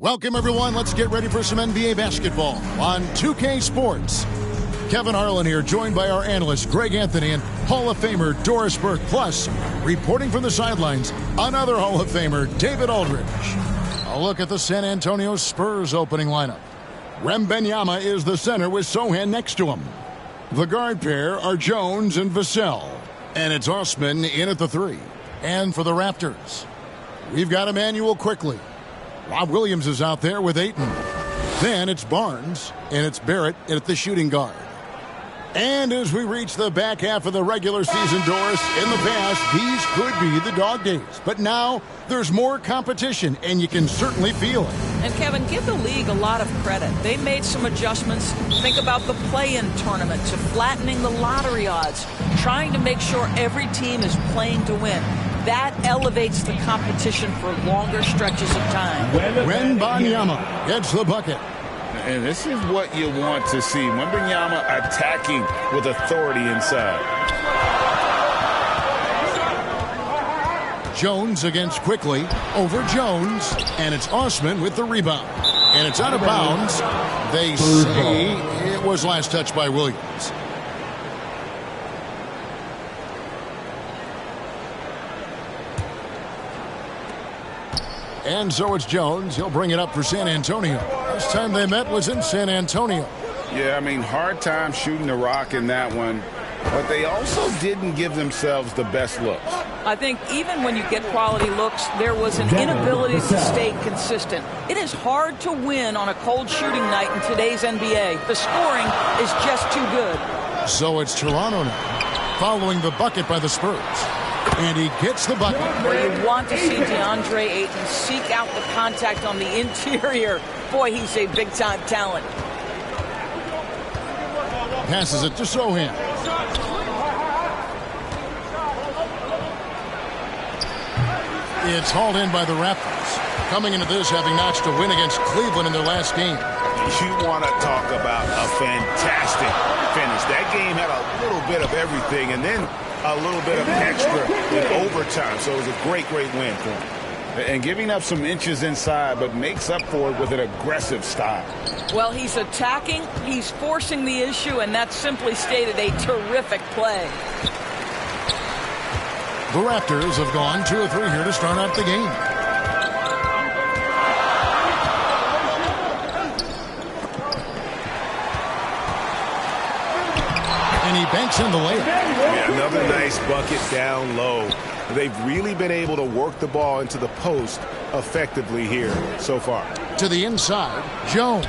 Welcome, everyone. Let's get ready for some NBA basketball on 2K Sports. Kevin Harlan here, joined by our analyst, Greg Anthony, and Hall of Famer Doris Burke. Plus, reporting from the sidelines, another Hall of Famer, David Aldridge. A look at the San Antonio Spurs opening lineup. Wembanyama is the center with Sohan next to him. The guard pair are Jones and Vassell. And it's Osman in at the 3. And for the Raptors, we've got Emmanuel Quickly. Rob Williams is out there with Ayton. Then it's Barnes, and it's Barrett at the shooting guard. And as we reach the back half of the regular season, Doris, in the past, these could be the dog days. But now, there's more competition, and you can certainly feel it. And Kevin, give the league a lot of credit. They made some adjustments. Think about the play-in tournament, to flattening the lottery odds, trying to make sure every team is playing to win. That elevates the competition for longer stretches of time. Wembanyama gets the bucket. And this is what you want to see. Wembanyama attacking with authority inside. Jones against Quickly over Jones. And it's Osman with the rebound. And it's out of bounds. They say it was last touched by Williams. And so it's Jones. He'll bring it up for San Antonio. Last time they met was in San Antonio. Yeah, I mean, hard time shooting the rock in that one. But they also didn't give themselves the best looks. I think even when you get quality looks, there was an inability to stay consistent. It is hard to win on a cold shooting night in today's NBA. The scoring is just too good. So it's Toronto now, following the bucket by the Spurs. And he gets the bucket. Where you want to see DeAndre Ayton seek out the contact on the interior. Boy, he's a big-time talent. Passes it to Sohan. It's hauled in by the Raptors. Coming into this, having notched a win against Cleveland in their last game. You want to talk about a fantastic finish. That game had a little bit of everything, and then a little bit of extra in overtime. So it was a great win for him. And giving up some inches inside, but makes up for it with an aggressive style. Well, he's attacking, he's forcing the issue, and that's simply stated a terrific play. The Raptors have gone 2 of 3 here to start out the game. And he banks in the layup. Yeah, another nice bucket down low. They've really been able to work the ball into the post effectively here so far. To the inside, Jones.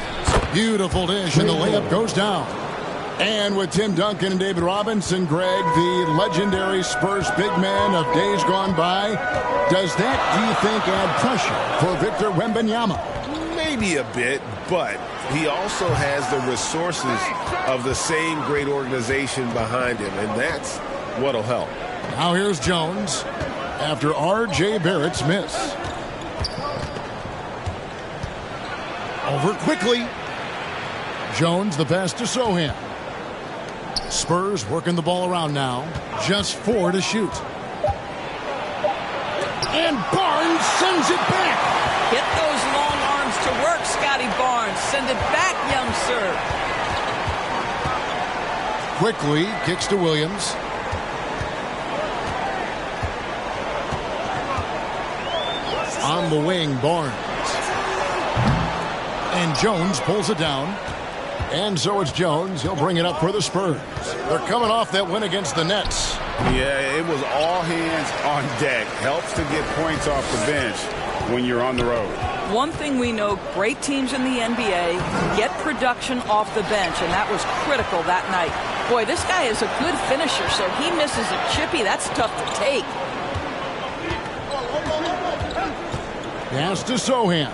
Beautiful dish, and the layup goes down. And with Tim Duncan and David Robinson, Greg, the legendary Spurs big man of days gone by, does that, do you think, add pressure for Victor Wembanyama? Maybe a bit, but he also has the resources of the same great organization behind him, and that's what'll help. Now here's Jones after R.J. Barrett's miss. Over quickly. Jones, the pass to Sohan. Spurs working the ball around now. Just 4 to shoot. And Barnes sends it back. Get those long arms to work, Scotty Barnes. Send it back, young sir. Quickly kicks to Williams. On the wing, Barnes. And Jones pulls it down. And so it's Jones. He'll bring it up for the Spurs. They're coming off that win against the Nets. Yeah, it was all hands on deck. Helps to get points off the bench when you're on the road. One thing we know, great teams in the NBA get production off the bench, and that was critical that night. Boy, this guy is a good finisher, so he misses a chippy. That's tough to take. Pass to Sohan.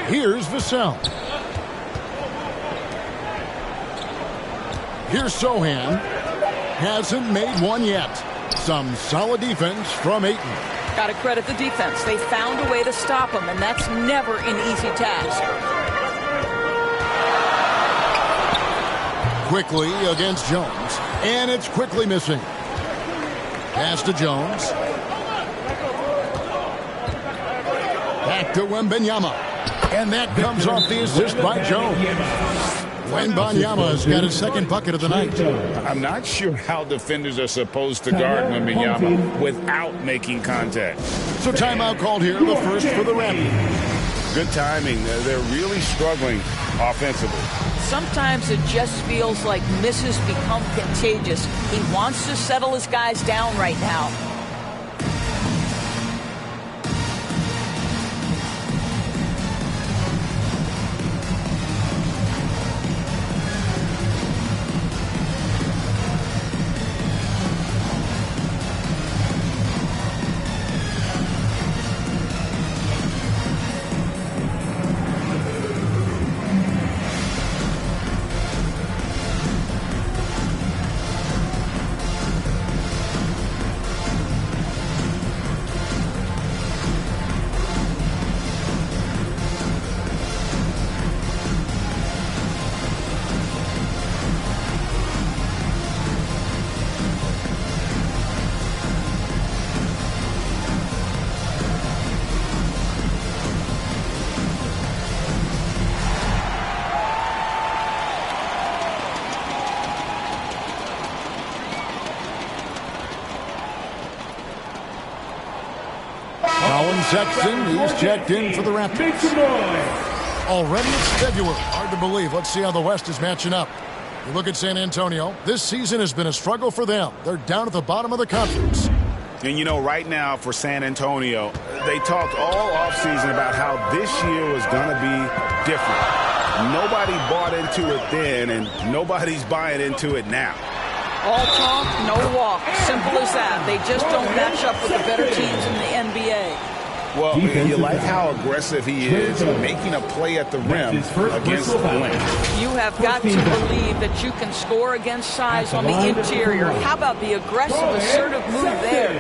Here's Vassell. Here's Sohan. Hasn't made one yet. Some solid defense from Ayton. Got to credit the defense. They found a way to stop him, and that's never an easy task. Quickly against Jones. And it's quickly missing. Pass to Jones. Back to Wembanyama. And that comes off the assist by Jones. Wembanyama's got his second bucket of the night. I'm not sure how defenders are supposed to guard Wembanyama without making contact. So timeout called here, the first for the Raptors. Good timing. They're really struggling offensively. Sometimes it just feels like misses become contagious. He wants to settle his guys down right now. Sexton, he's checked in for the Raptors. Already it's February. Hard to believe. Let's see how the West is matching up. You look at San Antonio. This season has been a struggle for them. They're down at the bottom of the conference. And, you know, right now for San Antonio, they talked all offseason about how this year was going to be different. Nobody bought into it then, and nobody's buying into it now. All talk, no walk. Simple as that. They just don't match up with the better teams in the NBA. Well, you like how aggressive he is, making a play at the rim against the length. You have got to believe that you can score against size on the interior. How about the aggressive, assertive move there?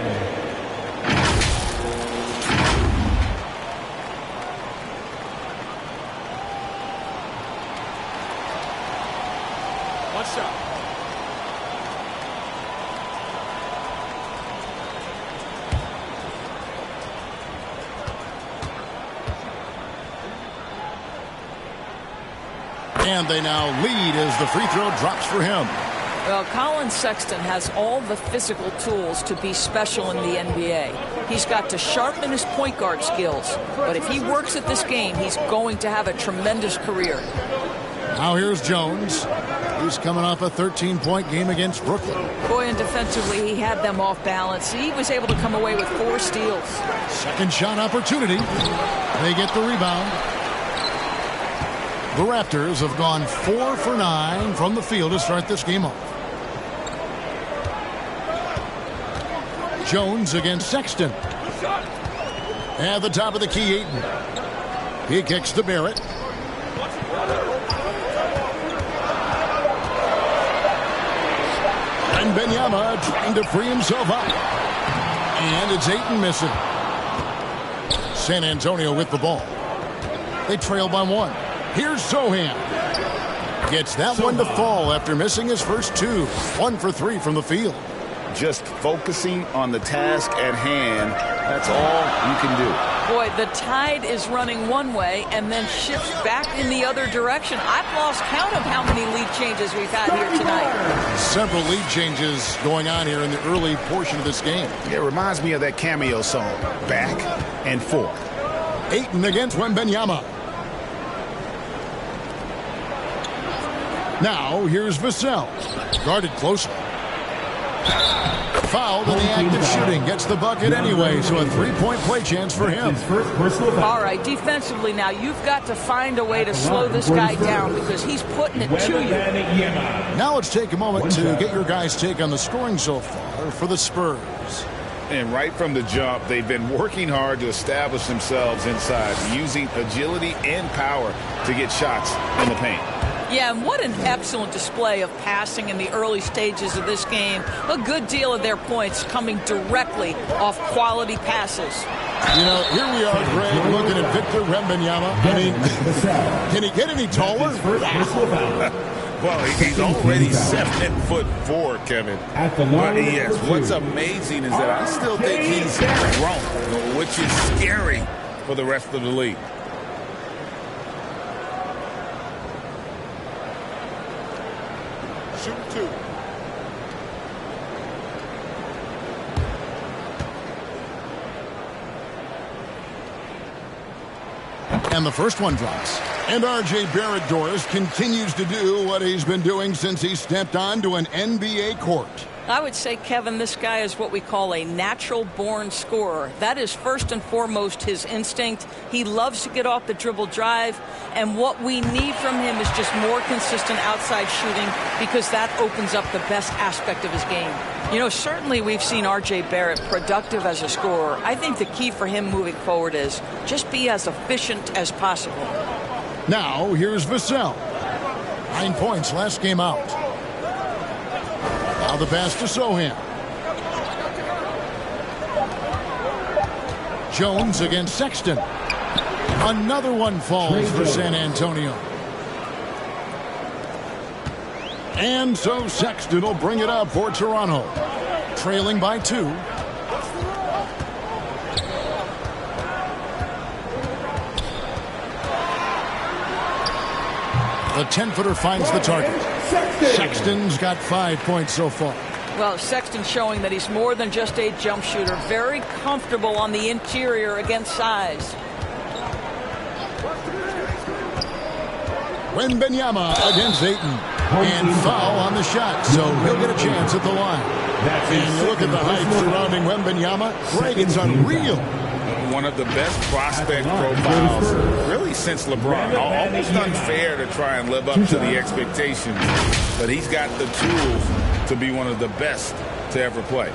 What's up? And they now lead as the free throw drops for him. Well, Colin Sexton has all the physical tools to be special in the NBA. He's got to sharpen his point guard skills. But if he works at this game, he's going to have a tremendous career. Now here's Jones. He's coming off a 13-point game against Brooklyn. Boy, and defensively, he had them off balance. He was able to come away with 4 steals. Second shot opportunity. They get the rebound. The Raptors have gone 4 for 9 from the field to start this game off. Jones against Sexton. At the top of the key, Ayton. He kicks to Barrett. And Wembanyama trying to free himself up. And it's Ayton missing. San Antonio with the ball. They trail by 1. Here's Sohan. Gets that one to fall after missing his first 2. 1 for 3 from the field. Just focusing on the task at hand, that's all you can do. Boy, the tide is running one way and then shifts back in the other direction. I've lost count of how many lead changes we've had here tonight. Several lead changes going on here in the early portion of this game. It reminds me of that cameo song, Back and Forth. Ayton against Wembanyama. Now, here's Vassell. Guarded closely. Fouled in the act of shooting. Gets the bucket anyway, so a 3-point play chance for him. All right, defensively now, you've got to find a way to slow this guy down because he's putting it to you. Now let's take a moment to get your guys' take on the scoring so far for the Spurs. And right from the jump, they've been working hard to establish themselves inside, using agility and power to get shots in the paint. Yeah, and what an excellent display of passing in the early stages of this game. A good deal of their points coming directly off quality passes. You know, here we are, Greg, looking at Victor Wembanyama. I mean, can he get any taller? Well, he's already 7'4", Kevin. But yes, what's amazing is that I still think he's grown, which is scary for the rest of the league. Shoot two. And the first one drops. And R.J. Barrett, Doris, continues to do what he's been doing since he stepped onto an NBA court. I would say, Kevin, this guy is what we call a natural-born scorer. That is first and foremost his instinct. He loves to get off the dribble drive, and what we need from him is just more consistent outside shooting, because that opens up the best aspect of his game. You know, certainly we've seen R.J. Barrett productive as a scorer. I think the key for him moving forward is just be as efficient as possible. Now, here's Vassell. 9 points last game out. Now the pass to Sohan. Jones against Sexton. Another one falls for San Antonio. And so Sexton will bring it up for Toronto. Trailing by 2. The 10-footer finds the target. Sexton's got 5 points so far. Well, Sexton showing that he's more than just a jump shooter. Very comfortable on the interior against size. Wembanyama against Ayton. And foul on the shot, so he'll get a chance at the line. And you look at the hype surrounding Wembanyama. Greg, it's unreal. One of the best prospect profiles really since LeBron. Almost unfair to try and live up to the expectations, but he's got the tools to be one of the best to ever play.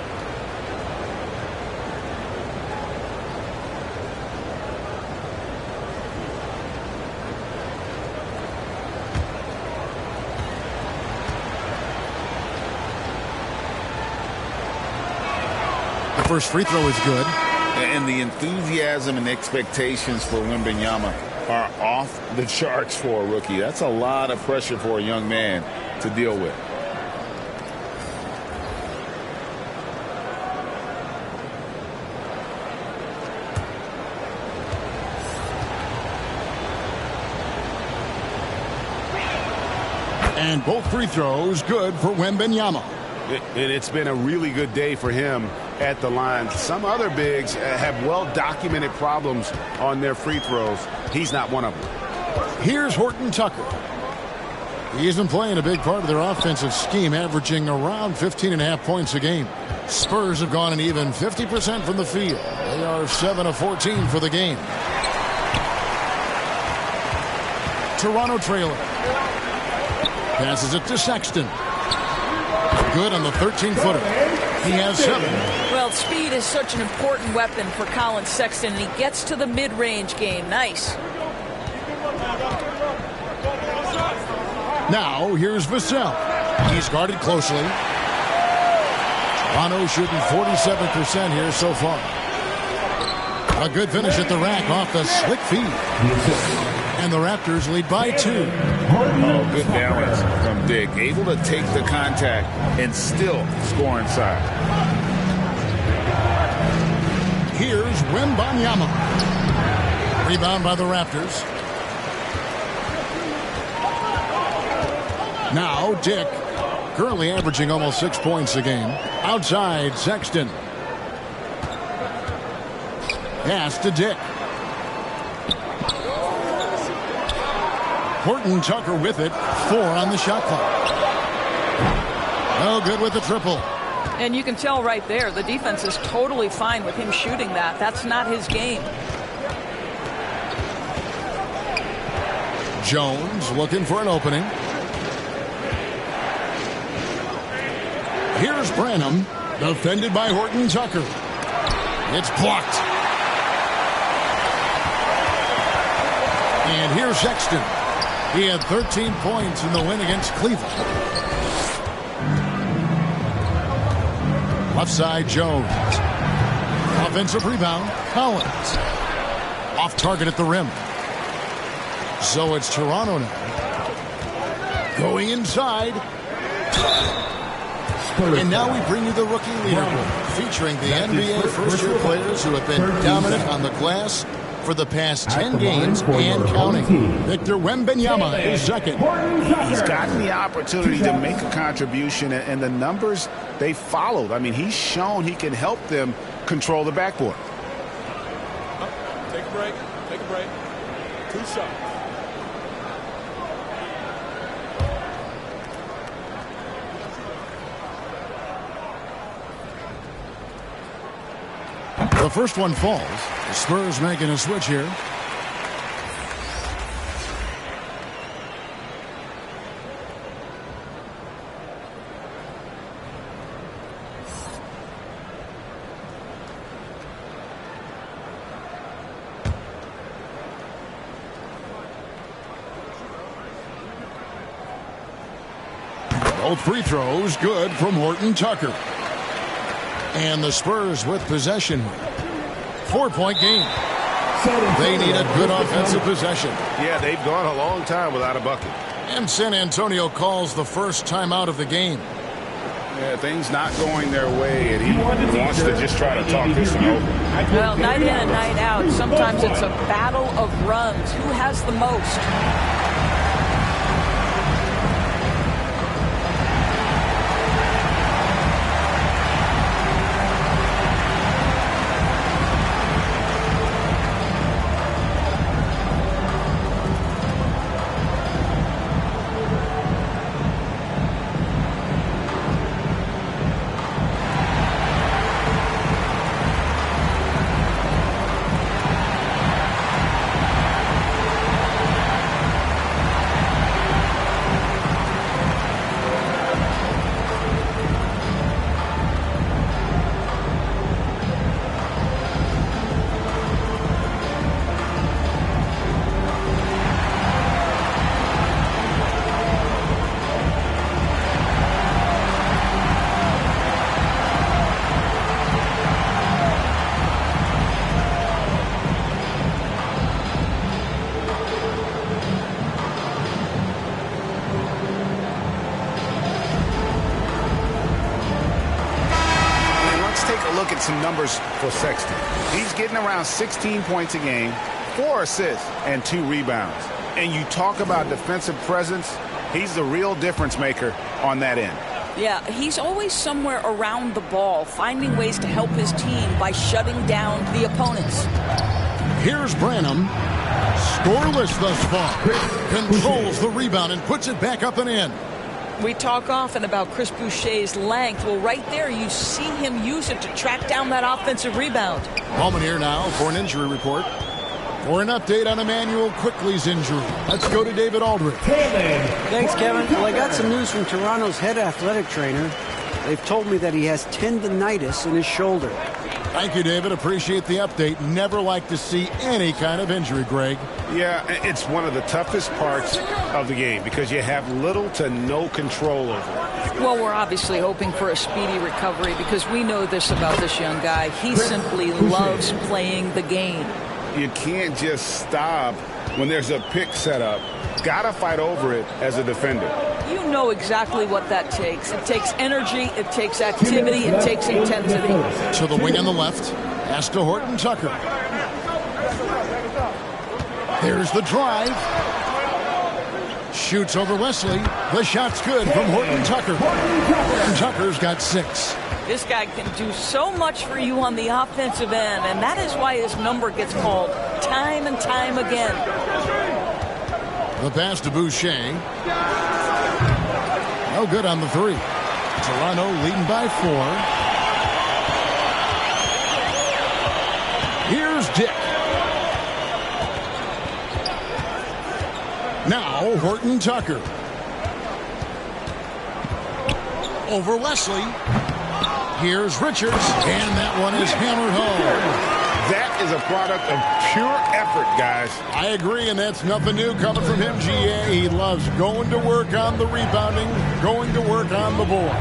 The first free throw is good. And the enthusiasm and expectations for Wembanyama are off the charts for a rookie. That's a lot of pressure for a young man to deal with. And both free throws good for Wembanyama. It's been a really good day for him at the line. Some other bigs have well-documented problems on their free throws. He's not one of them. Here's Horton Tucker. He isn't playing a big part of their offensive scheme, averaging around 15.5 points a game. Spurs have gone an even 50% from the field. They are 7 of 14 for the game. Toronto trailer. Passes it to Sexton. Good on the 13-footer. He has 7. Well, speed is such an important weapon for Colin Sexton, and he gets to the mid-range game. Nice. Now, here's Vassell. He's guarded closely. Toronto shooting 47% here so far. A good finish at the rack off the slick feed. And the Raptors lead by 2. Oh, good balance from Dick. Able to take the contact and still score inside. Here's Wembanyama. Rebound by the Raptors. Now Dick, currently averaging almost 6 points a game. Outside Sexton. Pass to Dick. Horton Tucker with it. 4 on the shot clock. No good with the triple. And you can tell right there, the defense is totally fine with him shooting that. That's not his game. Jones looking for an opening. Here's Branham, defended by Horton Tucker. It's blocked. And here's Sexton. He had 13 points in the win against Cleveland. Left side, Jones. Offensive rebound, Collins. Off target at the rim. So it's Toronto now. Going inside. And now we bring you the rookie leaderboard, featuring the NBA first-year players who have been dominant on the glass for the past 10 games and counting. Victor Wembanyama is second. He's gotten the opportunity to make a contribution, and the numbers, they followed. I mean, he's shown he can help them control the backboard. Take a break. Take a break. 2 shots. The first one falls. The Spurs making a switch here. Both free throws good from Horton Tucker. And the Spurs with possession. 4-point game. They need a good offensive possession. Yeah, they've gone a long time without a bucket. And San Antonio calls the first timeout of the game. Yeah, things not going their way, and he wants to just try to talk this one over. Well, night in and night out, sometimes it's a battle of runs. Who has the most? Look at some numbers for Sexton. He's getting around 16 points a game, 4 assists, and 2 rebounds. And you talk about defensive presence, he's the real difference maker on that end. Yeah, he's always somewhere around the ball, finding ways to help his team by shutting down the opponents. Here's Branham. Scoreless thus far. Controls the rebound and puts it back up and in. We talk often about Chris Boucher's length. Well, right there, you see him use it to track down that offensive rebound. Moment here now for an injury report. For an update on Emmanuel Quickley's injury, let's go to David Aldridge. Thanks, Kevin. Well, I got some news from Toronto's head athletic trainer. They've told me that he has tendonitis in his shoulder. Thank you, David. Appreciate the update. Never like to see any kind of injury, Greg. Yeah, it's one of the toughest parts of the game because you have little to no control over it. Well, we're obviously hoping for a speedy recovery because we know this about this young guy. He simply loves playing the game. You can't just stop when there's a pick set up. Got to fight over it as a defender. You know exactly what that takes. It takes energy, it takes activity, it takes intensity. To the wing on the left, pass to Horton Tucker. There's the drive. Shoots over Wesley. The shot's good from Horton Tucker. Horton Tucker's got 6. This guy can do so much for you on the offensive end, and that is why his number gets called time and time again. The pass to Boucher. No good on the 3. Toronto leading by 4. Here's Dick. Now Horton Tucker. Over Wesley. Here's Richards. And that one is hammered home. That is a product of pure effort, guys. I agree, and that's nothing new coming from him, GA. He loves going to work on the rebounding, going to work on the board.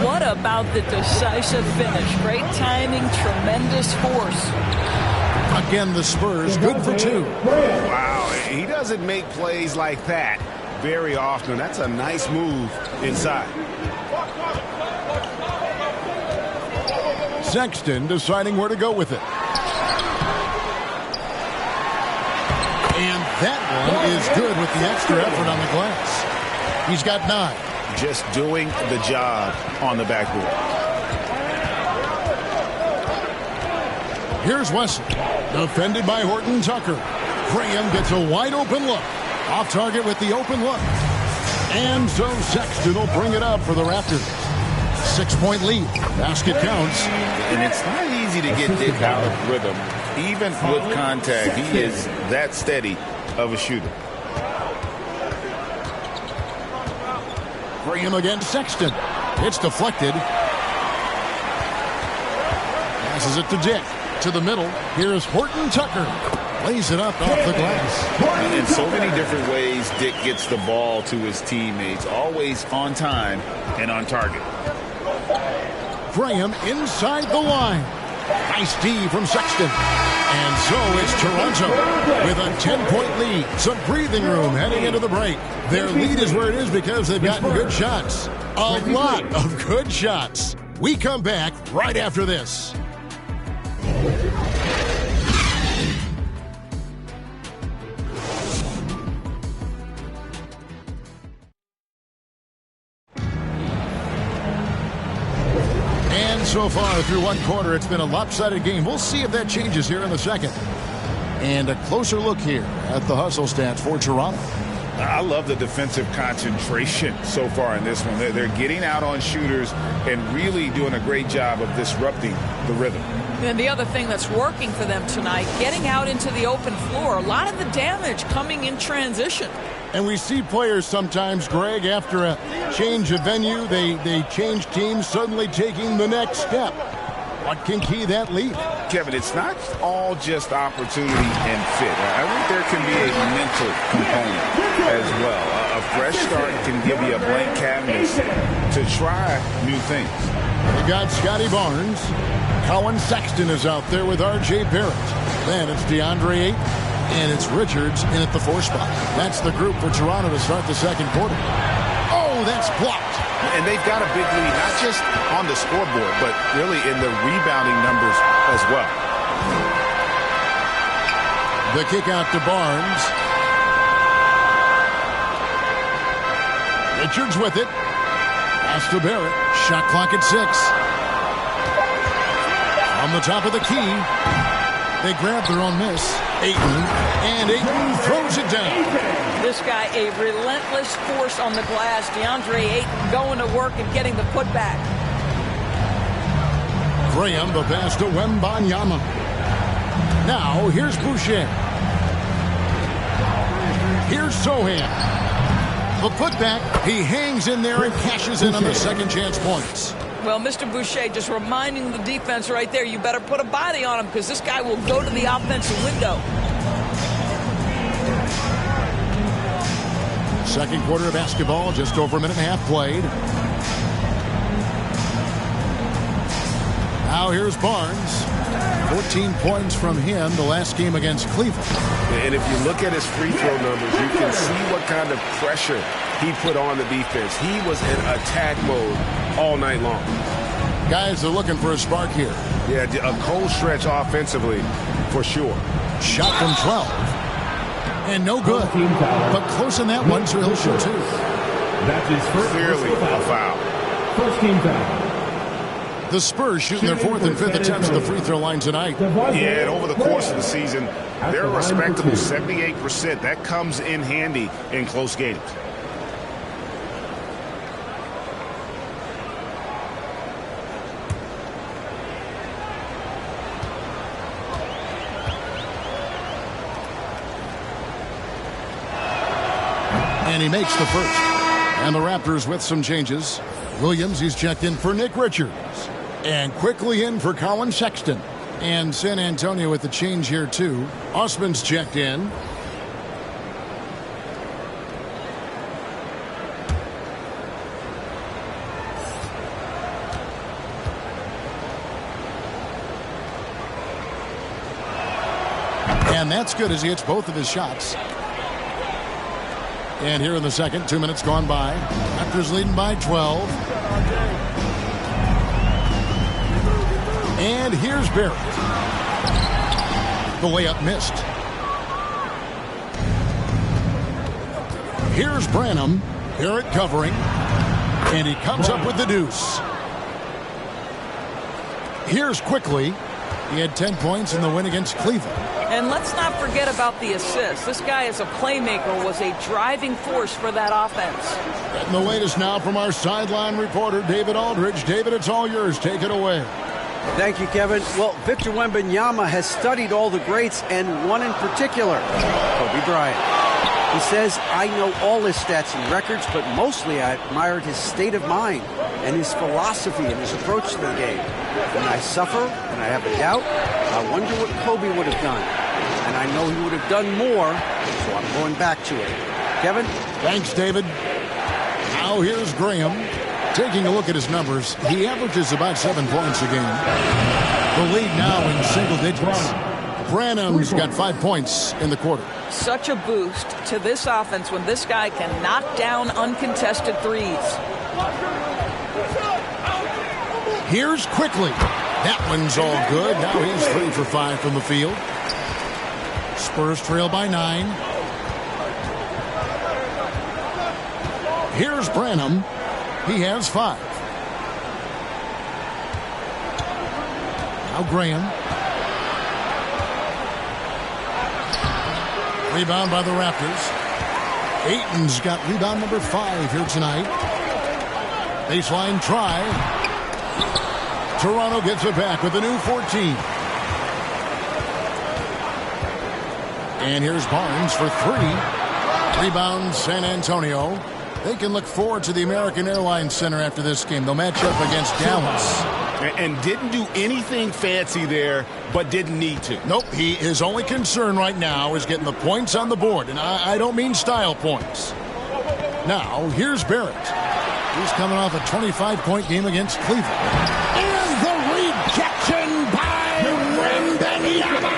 What about the decisive finish? Great timing, tremendous force. Again, the Spurs, good for 2. Wow, he doesn't make plays like that very often. That's a nice move inside. Sexton deciding where to go with it. That one is good with the extra effort on the glass. He's got 9. Just doing the job on the backboard. Here's Wesley, defended by Horton Tucker. Graham gets a wide open look. Off target with the open look. And so Sexton will bring it up for the Raptors. 6-point lead. Basket counts. And it's not easy to get Dick out of rhythm. Even with contact, he is that steady of a shooter. Graham against Sexton. It's deflected. Passes it to Dick. To the middle. Here's Horton Tucker. Lays it up off the glass. In so many different ways, Dick gets the ball to his teammates. Always on time and on target. Graham inside the line. Nice D from Sexton. And so it's Toronto with a 10-point lead. Some breathing room heading into the break. Their lead is where it is because they've gotten good shots. A lot of good shots. We come back right after this. So far through one quarter, it's been a lopsided game. We'll see if that changes here in the second. And a closer look here at the hustle stats for Toronto. I love the defensive concentration so far in this one. They're getting out on shooters and really doing a great job of disrupting the rhythm. And the other thing that's working for them tonight, getting out into the open floor. A lot of the damage coming in transition. And we see players sometimes, Greg, after a change of venue, they change teams, suddenly taking the next step. What can key that lead? Kevin, it's not all just opportunity and fit. I think there can be a mental component as well. A fresh start can give you a blank canvas to try new things. We got Scotty Barnes. Colin Sexton is out there with R.J. Barrett. Then it's DeAndre Ayton. And it's Richards in at the 4 spot. That's the group for Toronto to start the second quarter. Oh, that's blocked. And they've got a big lead, not just on the scoreboard, but really in the rebounding numbers as well. The kick out to Barnes. Richards with it. Pass to Barrett. Shot clock at 6. On the top of the key. They grab their own miss. Ayton, and Ayton throws it down. This guy, a relentless force on the glass. DeAndre Ayton going to work and getting the putback. Graham, the pass to Wembanyama. Now, here's Boucher. Here's Sohan. The putback, he hangs in there and cashes in on the second chance points. Well, Mr. Boucher just reminding the defense right there, you better put a body on him because this guy will go to the offensive window. Second quarter of basketball, just over a minute and a half played. Now here's Barnes. 14 points from him the last game against Cleveland. And if you look at his free throw numbers, you can see what kind of pressure he put on the defense. He was in attack mode all night long. Guys are looking for a spark here. Yeah, a cold stretch offensively for sure. Shot from 12. And no good. But close in that one, so he'll shoot 2. That's his first Clearly a foul. First team foul. The Spurs shooting their 4th and 5th attempts at the free throw line tonight. Yeah, and over the course of the season, they're a respectable 78%. That comes in handy in close games. And he makes the first. And the Raptors with some changes. Williams, he's checked in for Nick Richards. And quickly in for Colin Sexton. And San Antonio with the change here, too. Osman's checked in. And that's good as he hits both of his shots. And here in the second, 2 minutes gone by. Raptors leading by 12. And here's Barrett. The layup missed. Here's Branham. Barrett covering. And he comes up with the deuce. Here's Quickly. He had 10 points in the win against Cleveland. And let's not forget about the assist. This guy as a playmaker was a driving force for that offense. Getting the latest now from our sideline reporter, David Aldridge. David, it's all yours. Take it away. Thank you, Kevin. Well, Victor Wembanyama has studied all the greats and one in particular, Kobe Bryant. He says, I know all his stats and records, but mostly I admired his state of mind and his philosophy and his approach to the game. When I suffer and I have a doubt, I wonder what Kobe would have done. And I know he would have done more, so I'm going back to it. Kevin? Thanks, David. Now here's Graham. Taking a look at his numbers, he averages about 7 points a game. The lead now in single digits. Branham's got 5 points in the quarter. Such a boost to this offense when this guy can knock down uncontested threes. Here's Quickly. That one's all good. Now he's 3 for 5 from the field. Spurs trail by 9. Here's Branham. He has 5. Now Graham. Rebound by the Raptors. Ayton's got rebound number 5 here tonight. Baseline try. Toronto gets it back with a new 14. And here's Barnes for 3. Rebound San Antonio. They can look forward to the American Airlines Center after this game. They'll match up against Dallas. And didn't do anything fancy there, but didn't need to. Nope, his only concern right now is getting the points on the board. And I don't mean style points. Now, here's Barrett. He's coming off a 25-point game against Cleveland. And the rejection by Wembanyama!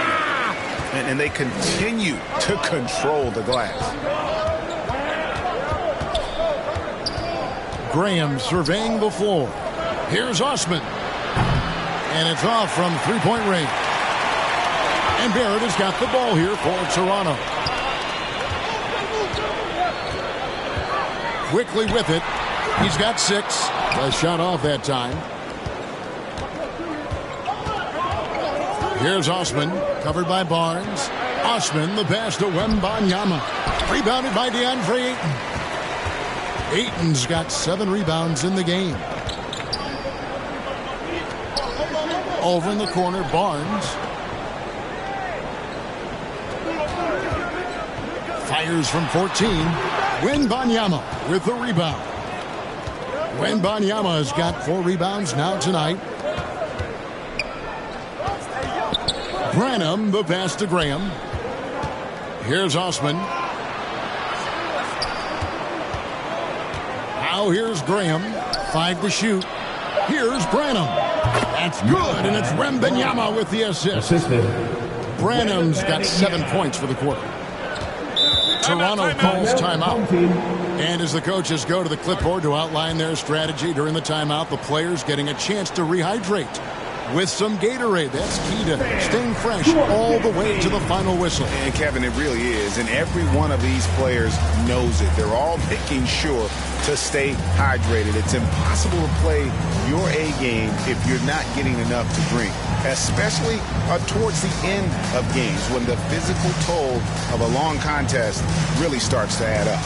And they continue to control the glass. Graham surveying the floor. Here's Osman. And it's off from three-point range. And Barrett has got the ball here for Toronto. Quickly with it. He's got 6. A shot off that time. Here's Osman. Covered by Barnes. Osman, the pass to Wembanyama. Rebounded by DeAndre Ayton. Ayton's got 7 rebounds in the game. Over in the corner, Barnes. Fires from 14. Wembanyama with the rebound. Wembanyama has got 4 rebounds now tonight. Branham, the pass to Graham. Here's Osman. Now here's Graham. 5 to shoot. Here's Branham. That's good, and it's Wembanyama with the assist. Branham's got 7 points for the quarter. Toronto calls timeout. And as the coaches go to the clipboard to outline their strategy during the timeout, the players getting a chance to rehydrate with some Gatorade. That's key to staying fresh all the way to the final whistle. And Kevin, it really is. And every one of these players knows it. They're all making sure to stay hydrated. It's impossible to play your A game if you're not getting enough to drink, especially towards the end of games when the physical toll of a long contest really starts to add up.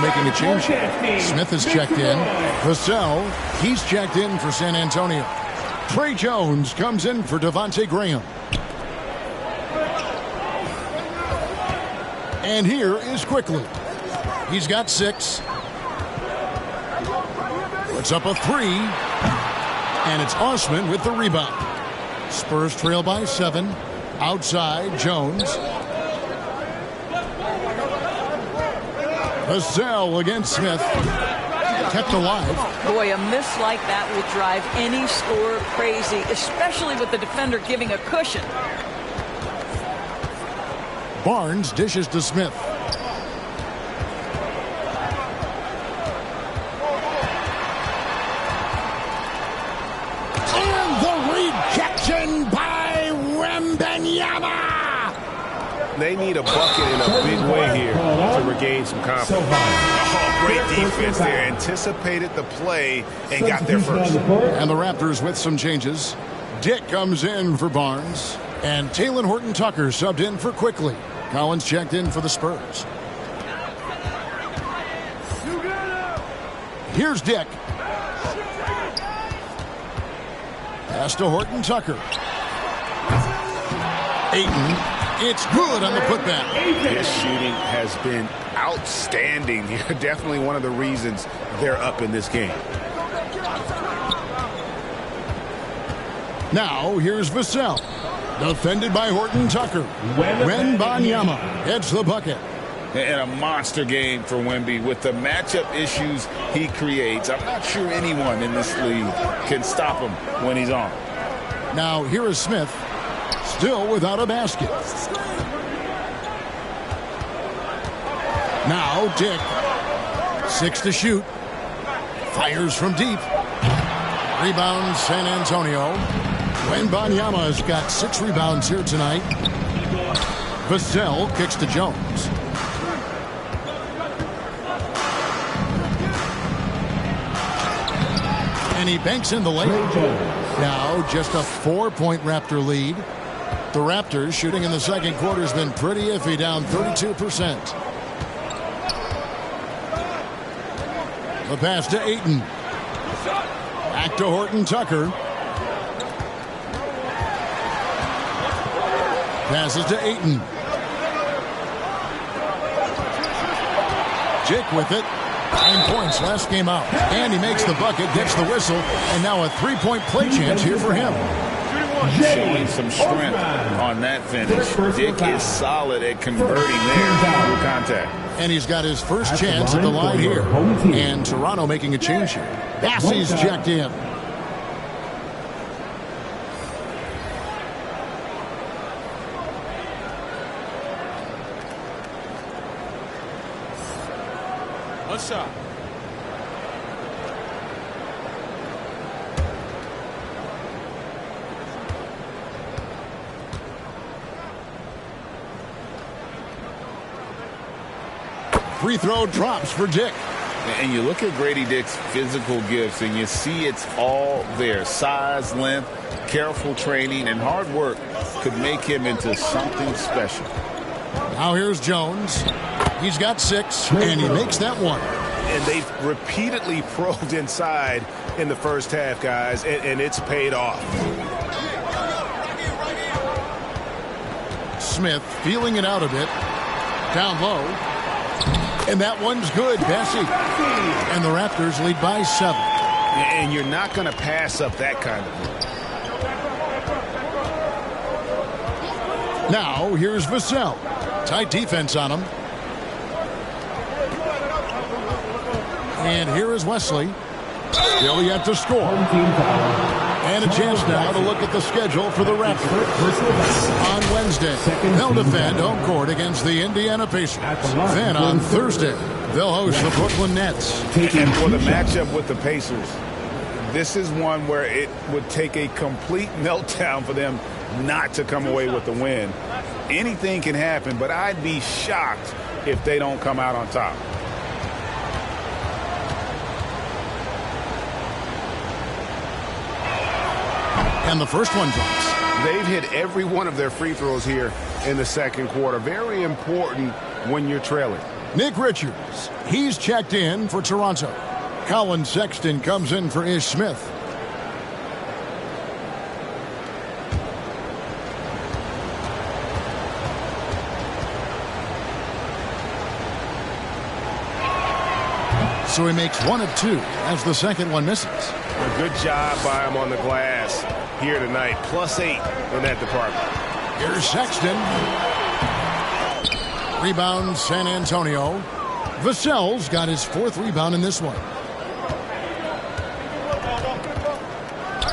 Making a change. Smith has checked in. Vassell, he's checked in for San Antonio. Trey Jones comes in for Devontae Graham. And here is Quickly. He's got 6. Puts up a 3. And it's Osman with the rebound. Spurs trail by 7. Outside, Jones. Vassell against Smith. Kept alive. Boy, a miss like that will drive any scorer crazy, especially with the defender giving a cushion. Barnes dishes to Smith. And the rejection by Wembanyama. They need a bucket in a big way here to regain some confidence. Oh, great defense there. Anticipated the play and got there first. And the Raptors with some changes. Dick comes in for Barnes. And Talen Horton-Tucker subbed in for Quickly. Collins checked in for the Spurs. Here's Dick. Pass to Horton-Tucker. Ayton. It's good on the putback. His shooting has been outstanding here. Definitely one of the reasons they're up in this game. Now here's Vassell. Defended by Horton-Tucker. Wembanyama heads the bucket. And a monster game for Wemby with the matchup issues he creates. I'm not sure anyone in this league can stop him when he's on. Now here is Smith. Still without a basket. Now Dick. 6 to shoot. Fires from deep. Rebound San Antonio. Wembanyama's got 6 rebounds here tonight. Vassell kicks to Jones. And he banks in the layup. Now just a 4-point Raptor lead. The Raptors shooting in the second quarter has been pretty iffy, down 32%. The pass to Ayton. Back to Horton-Tucker. Passes to Ayton. Jake with it. 9 points last game out. And he makes the bucket, gets the whistle, and now a 3-point play chance here for him. Showing some strength on that finish. Dick is solid at converting there through contact. And he's got his first chance at the line here. And Toronto making a change here. Bassey's checked in. What's up? Free throw drops for Dick. And you look at Grady Dick's physical gifts, and you see it's all there. Size, length, careful training, and hard work could make him into something special. Now here's Jones. He's got 6, and he makes that one. And they've repeatedly probed inside in the first half, guys, and it's paid off. Smith feeling it out a bit. Down low. And that one's good, Bessie. And the Raptors lead by 7. And you're not going to pass up that kind of move. Now, here's Vassell. Tight defense on him. And here is Wesley. Still yet to score. And a chance now to look at the schedule for the Raptors. On Wednesday, they'll defend home court against the Indiana Pacers. Then on Thursday, they'll host the Brooklyn Nets. And for the matchup with the Pacers, this is one where it would take a complete meltdown for them not to come away with the win. Anything can happen, but I'd be shocked if they don't come out on top. And the first one drops. They've hit every one of their free throws here in the second quarter. Very important when you're trailing. Nick Richards, he's checked in for Toronto. Colin Sexton comes in for Ish Smith. So he makes 1 of 2 as the second one misses. A good job by him on the glass here tonight. +8 in that department. Here's Sexton. Rebound San Antonio. Vassell's got his 4th rebound in this one.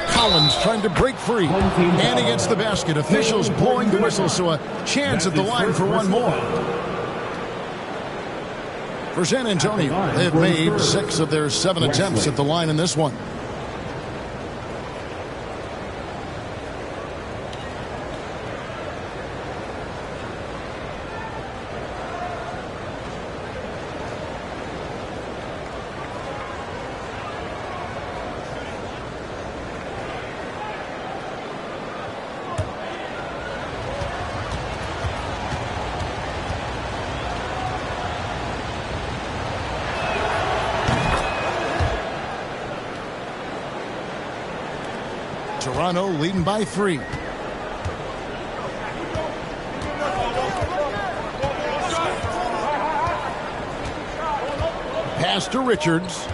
Collins trying to break free. And he gets the basket. Officials blowing the whistle, so a chance at the line for one more. For San Antonio, they have made 6 of their 7 attempts at the line in this one. Toronto leading by 3. Pass to Richards.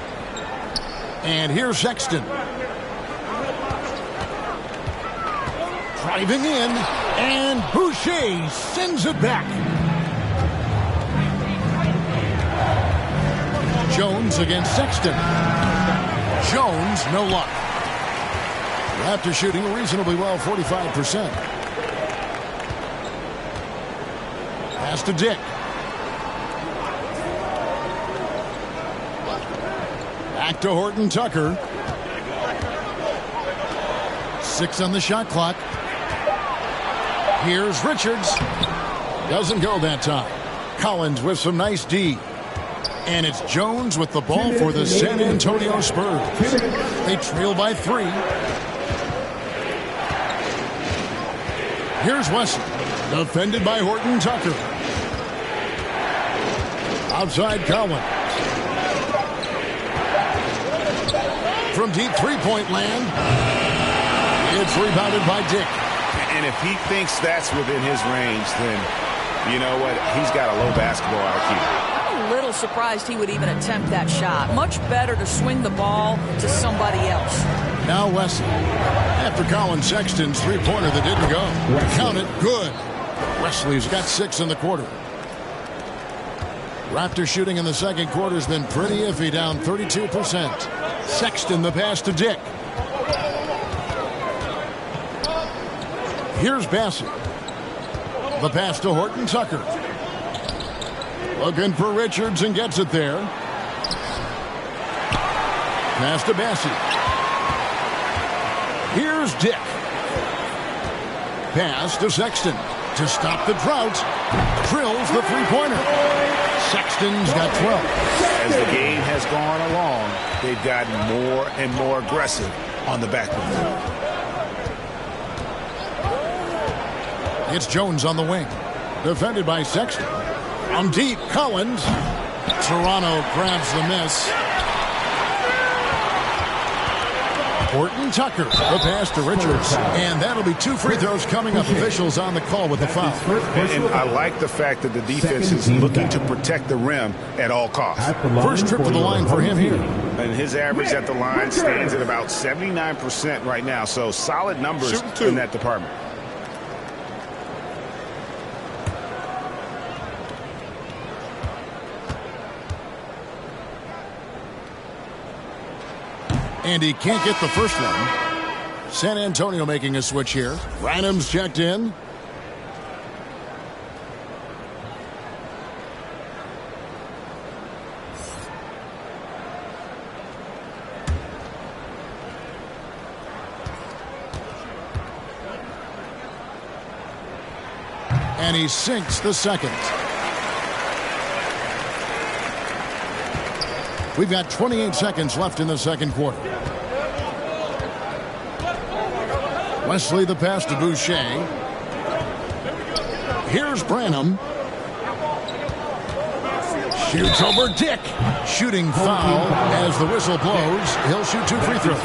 And here's Sexton. Driving in. And Boucher sends it back. Jones against Sexton. Jones, no luck. Raptors shooting reasonably well, 45%. Pass to Dick. Back to Horton Tucker. 6 on the shot clock. Here's Richards. Doesn't go that time. Collins with some nice D. And it's Jones with the ball for the San Antonio Spurs. They trail by 3. Here's Wesley, defended by Horton Tucker. Outside Collins. From deep three-point land, it's rebounded by Dick. And if he thinks that's within his range, then you know what? He's got a low basketball IQ. I'm a little surprised he would even attempt that shot. Much better to swing the ball to somebody else. Now Wesley. After Colin Sexton's three-pointer that didn't go. Count it, good. Wesley's got 6 in the quarter. Raptors shooting in the second quarter has been pretty iffy, down 32%. Sexton the pass to Dick. Here's Bassett. The pass to Horton Tucker. Looking for Richards and gets it there. Pass to Bassett. Here's Dick. Pass to Sexton. To stop the drought. Drills the three-pointer. Sexton's got 12. As the game has gone along, they've gotten more and more aggressive on the backboard. It's Jones on the wing. Defended by Sexton. From deep, Collins. Toronto grabs the miss. Horton Tucker, the pass to Richards. And that'll be 2 free throws coming up. Officials on the call with the foul. And I like the fact that the defense is looking to protect the rim at all costs. First trip to the line for him here. And his average at the line stands at about 79% right now. So solid numbers in that department. And he can't get the first one. San Antonio making a switch here. Random's checked in. And he sinks the second. We've got 28 seconds left in the second quarter. Wesley the pass to Boucher. Here's Branham. Shoots over Dick. Shooting foul as the whistle blows. He'll shoot 2 free throws.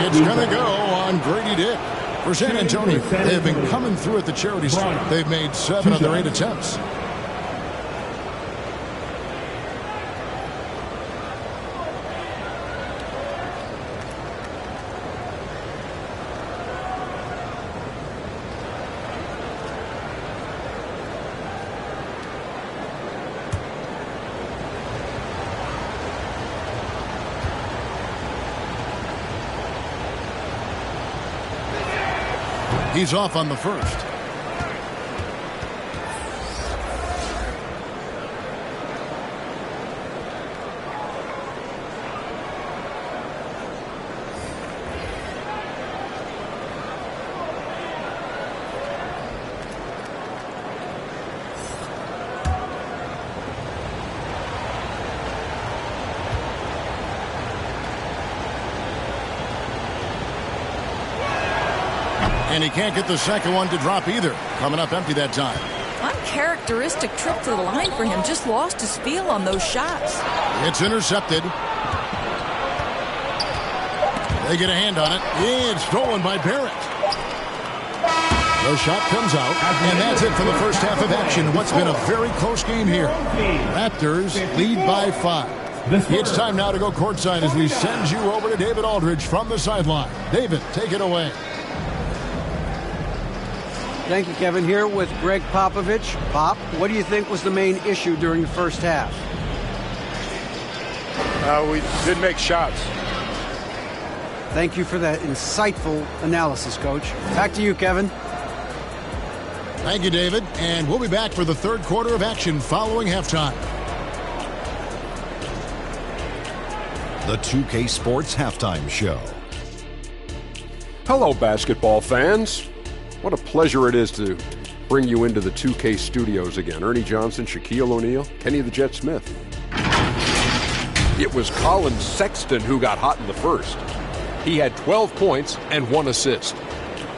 It's going to go on Grady Dick. For San Antonio, they have been coming through at the charity stripe. They've made 7 of their 8 attempts. He's off on the first. And he can't get the second one to drop either. Coming up empty that time. Uncharacteristic trip to the line for him. Just lost his feel on those shots. It's intercepted. They get a hand on it. It's stolen by Barrett. The shot comes out, and that's it for the first half of action. What's been a very close game here. Raptors lead by 5. It's time now to go courtside as we send you over to David Aldridge from the sideline. David, take it away. Thank you, Kevin. Here with Greg Popovich. Pop, what do you think was the main issue during the first half? We didn't make shots. Thank you for that insightful analysis, Coach. Back to you, Kevin. Thank you, David. And we'll be back for the third quarter of action following halftime. The 2K Sports Halftime Show. Hello, basketball fans. What a pleasure it is to bring you into the 2K studios again. Ernie Johnson, Shaquille O'Neal, Kenny the Jet Smith. It was Colin Sexton who got hot in the first. He had 12 points and 1 assist.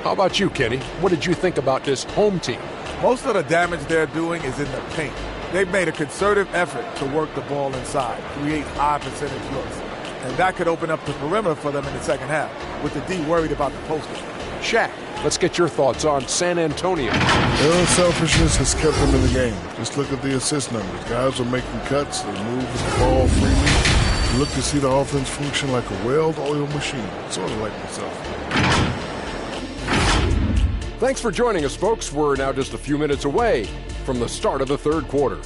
How about you, Kenny? What did you think about this home team? Most of the damage they're doing is in the paint. They've made a concerted effort to work the ball inside, create high percentage looks. And that could open up the perimeter for them in the second half, with the D worried about the posting. Shaq, let's get your thoughts on San Antonio. Their unselfishness has kept them in the game. Just look at the assist numbers. Guys are making cuts. They're moving the ball freely. You look to see the offense function like a well-oiled machine, sort of like myself. Thanks for joining us, folks. We're now just a few minutes away from the start of the third quarter.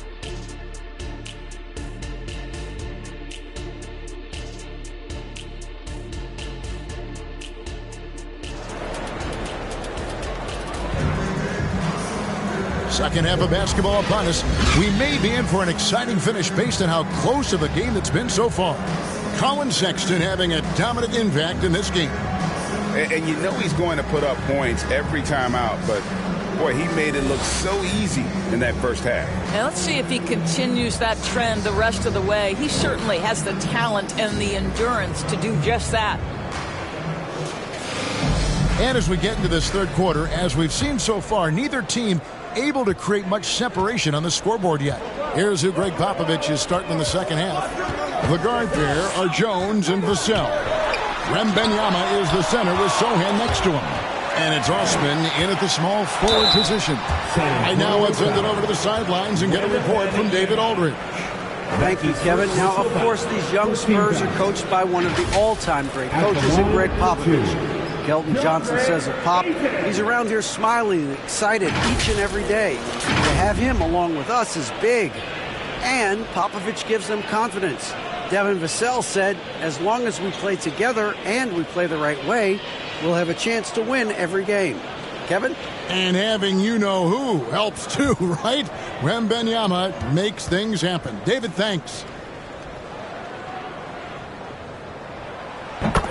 Second half of basketball upon us. We may be in for an exciting finish based on how close of a game it's been so far. Colin Sexton having a dominant impact in this game. And you know he's going to put up points every time out, but boy, he made it look so easy in that first half. Now let's see if he continues that trend the rest of the way. He certainly has the talent and the endurance to do just that. And as we get into this third quarter, as we've seen so far, neither team able to create much separation on the scoreboard yet. Here's who Greg Popovich is starting in the second half. The guard pair are Jones and Vassell. Wembanyama is the center with Sohan next to him. And it's Osman in at the small forward position. Right now, let's send it over to the sidelines and get a report from David Aldridge. Thank you, Kevin. Now, of course, these young Spurs are coached by one of the all-time great coaches in Greg Popovich. Kelton Johnson says of Pop, he's around here smiling and excited each and every day. To have him along with us is big. And Popovich gives them confidence. Devin Vassell said, as long as we play together and we play the right way, we'll have a chance to win every game. Kevin? And having you-know-who helps too, right? Wembanyama makes things happen. David, thanks.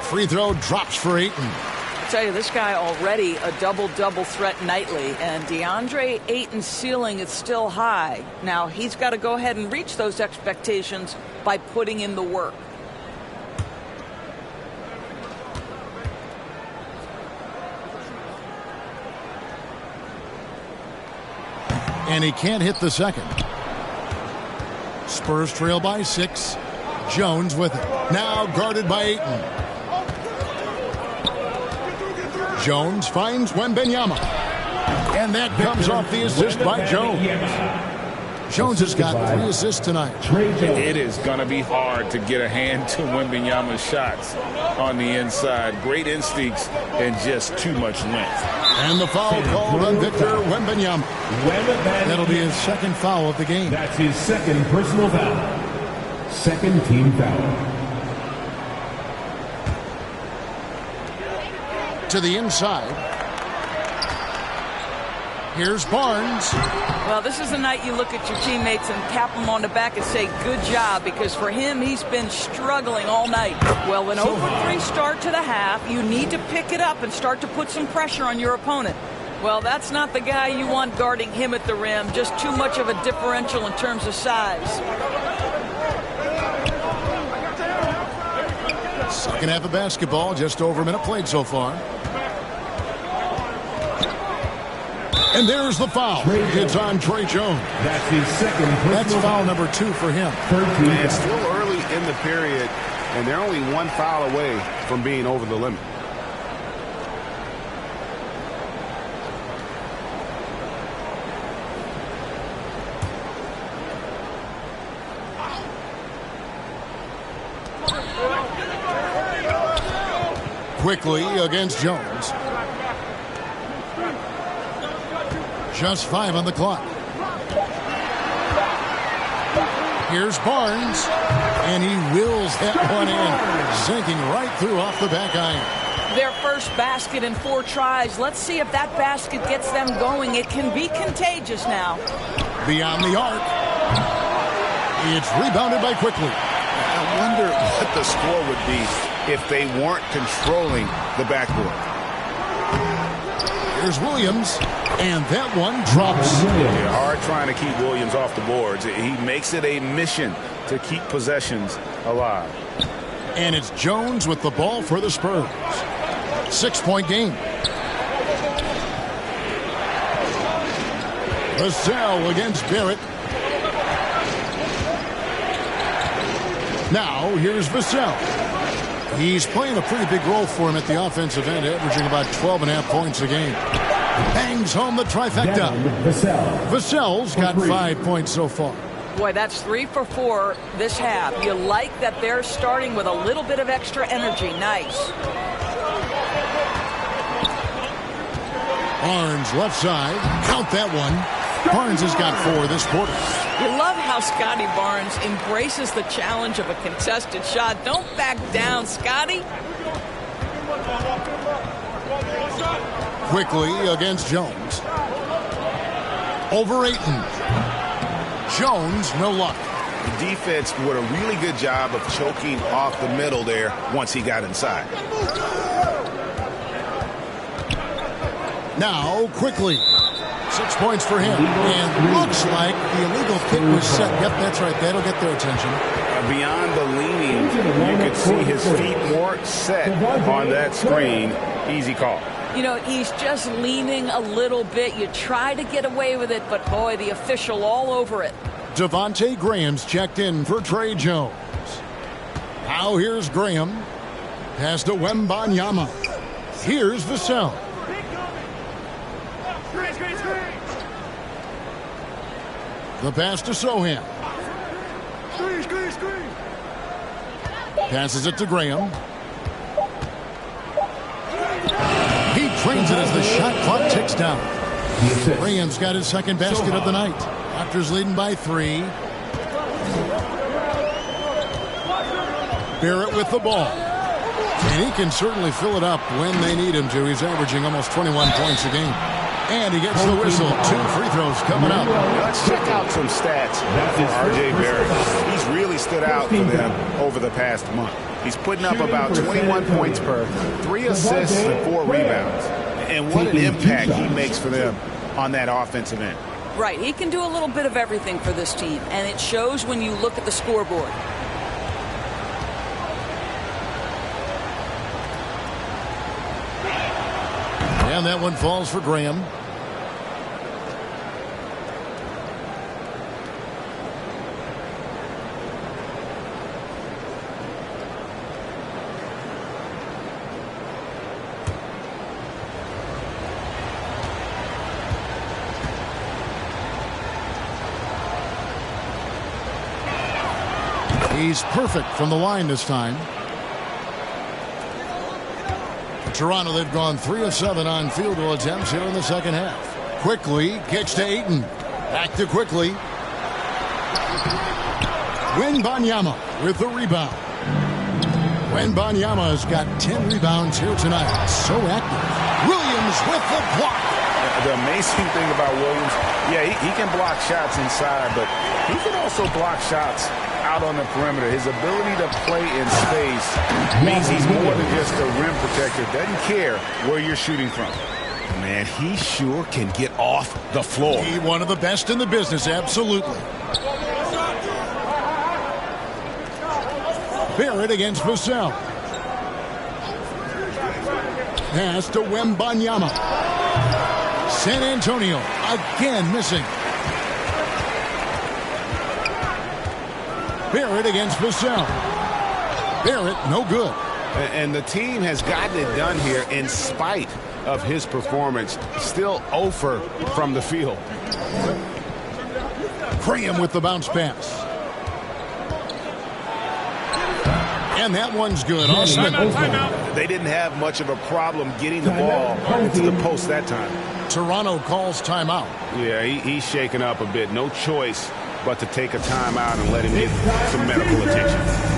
Free throw drops for Ayton. I tell you, this guy already a double-double threat nightly, and DeAndre Ayton's ceiling is still high. Now, he's got to go ahead and reach those expectations by putting in the work. And he can't hit the second. Spurs trail by 6. Jones with it. Now guarded by Ayton. Jones finds Wembanyama. And that comes off the assist by Jones. Jones has got 3 assists tonight. It is going to be hard to get a hand to Wembanyama's shots on the inside. Great instincts and just too much length. And the foul called on Victor Wembanyama. That'll be his second foul of the game. That's his second personal foul. Second team foul. To the inside. Here's Barnes. Well, this is the night you look at your teammates and tap them on the back and say, good job, because for him, he's been struggling all night. Well, an 0-3 start to the half, you need to pick it up and start to put some pressure on your opponent. Well, that's not the guy you want guarding him at the rim. Just too much of a differential in terms of size. Second half of basketball, just over a minute played so far. And there's the foul. It's on Trey Jones. That's his second. That's foul number 2 for him. And it's still early in the period, and they're only one foul away from being over the limit. Quickly against Jones. Just 5 on the clock. Here's Barnes, and he wills that one in, sinking right through off the back iron. Their first basket in 4 tries. Let's see if that basket gets them going. It can be contagious now. Beyond the arc. It's rebounded by Quickly. I wonder what the score would be if they weren't controlling the backboard. Here's Williams, and that one drops. Yeah, hard trying to keep Williams off the boards. He makes it a mission to keep possessions alive. And it's Jones with the ball for the Spurs. 6-point game. Vassell against Barrett. Now here's Vassell. He's playing a pretty big role for him at the offensive end, averaging about 12.5 points a game. Bangs home the trifecta. Vassell's got 5 points so far. Boy, that's 3 for 4 this half. You like that they're starting with a little bit of extra energy. Nice. Barnes left side. Count that one. Barnes has got 4 this quarter. You love how Scotty Barnes embraces the challenge of a contested shot. Don't back down, Scotty. Quickly against Jones. Over Ayton. Jones, no luck. The defense did a really good job of choking off the middle there once he got inside. Now, Quickly. 6 points for him. And looks like the illegal kick was set. Yep, that's right. That'll get their attention. Beyond the leaning, you could see his feet more set on that screen. Easy call. You know, he's just leaning a little bit. You try to get away with it, but boy, the official all over it. Devontae Graham's checked in for Trey Jones. Now here's Graham. Pass to Wembanyama. Here's Vassell. The pass to Sohan. Passes it to Graham. He trains it as the shot clock ticks down. Graham's got his second basket of the night. Raptors leading by 3. Barrett with the ball. And he can certainly fill it up when they need him to. He's averaging almost 21 points a game. And he gets the whistle. 2 free throws coming up. Let's check out some stats for R.J. Barrett. He's really stood out for them over the past month. He's putting up about 21 points per, 3 assists and 4 rebounds. And what an impact he makes for them on that offensive end. Right, he can do a little bit of everything for this team, and it shows when you look at the scoreboard. And that one falls for Graham. He's perfect from the line this time. Toronto, they've gone 3 of 7 on field goal attempts here in the second half. Quickly kicks to Ayton. Back to Quickly. Wembanyama with the rebound. Wembanyama has got 10 rebounds here tonight. So active. Williams with the block. the amazing thing about Williams, yeah, he can block shots inside, but he can also block shots out on the perimeter. His ability to play in space means he's more than just a rim protector. Doesn't care where you're shooting from. Man, he sure can get off the floor. He's one of the best in the business, absolutely. Barrett against Vassell. Pass to Wembanyama. San Antonio again missing. Barrett against Vassell. Barrett, no good. And the team has gotten it done here in spite of his performance. Still 0 from the field. Graham with the bounce pass. And that one's good. Osman. They didn't have much of a problem getting the ball into the post that time. Toronto calls timeout. Yeah, he's shaken up a bit. No choice but to take a timeout and let him get some medical attention.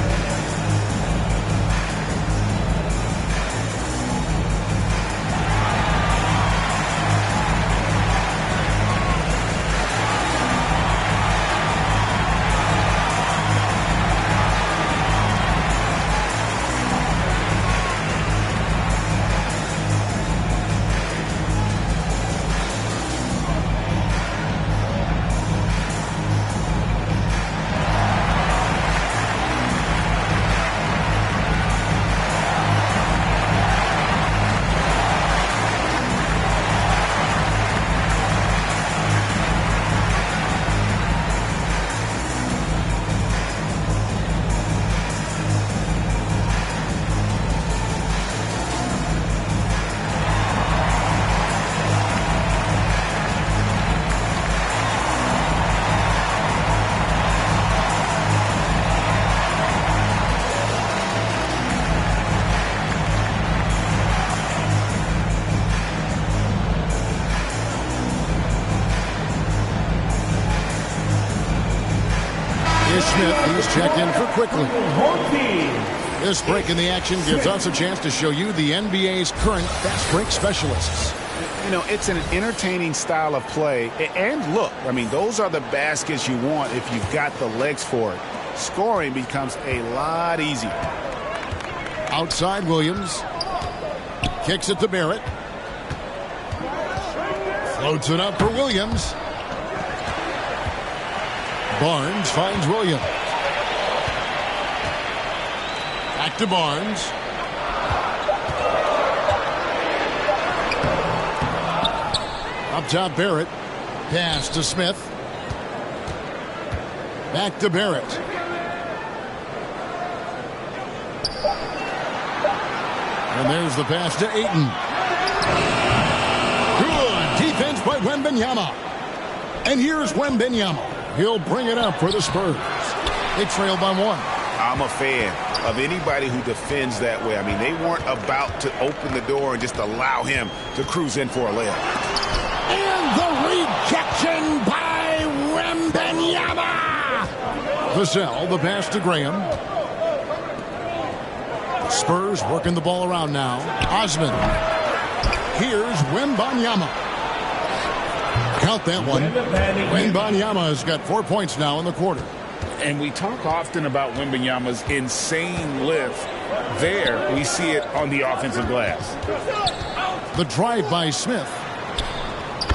He's checked in for quickly. This break in the action gives us a chance to show you the NBA's current fast break specialists. You know, it's an entertaining style of play. And look, I mean, those are the baskets you want if you've got the legs for it. Scoring becomes a lot easier. Outside Williams. Kicks it to Barrett. Floats it up for Williams. Barnes finds Williams. Back to Barnes. Up top, Barrett. Pass to Smith. Back to Barrett. And there's the pass to Ayton. Good defense by Wembanyama. And here's Wembanyama. He'll bring it up for the Spurs. They trail by 1. I'm a fan of anybody who defends that way. I mean, they weren't about to open the door and just allow him to cruise in for a layup. And the rejection by Wembanyama. Vassell, the pass to Graham. Spurs working the ball around now. Osman. Here's Wembanyama. Count that one. Wembanyama has got 4 points now in the quarter. And we talk often about Wembanyama's insane lift. There, we see it on the offensive glass. The drive by Smith.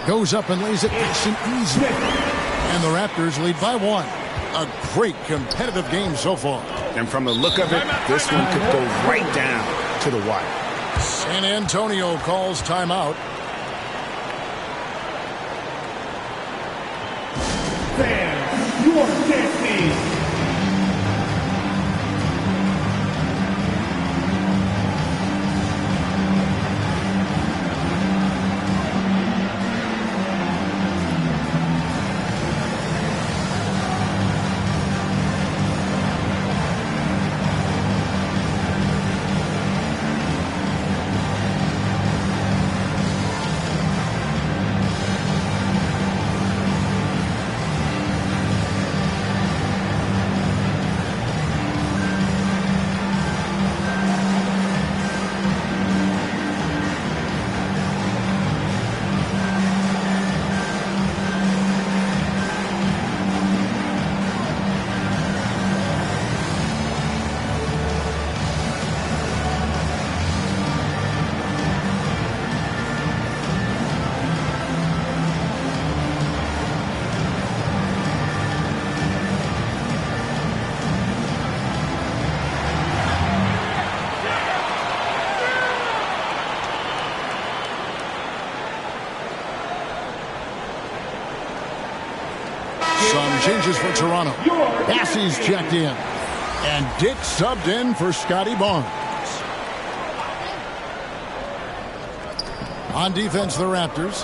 Goes up and lays it nice and easy. And the Raptors lead by 1. A great competitive game so far. And from the look of it, this one could go right down to the wire. San Antonio calls timeout. Fans, you are 60. changes for Toronto. Bassey's checked in. And Dick subbed in for Scotty Barnes. On defense, the Raptors.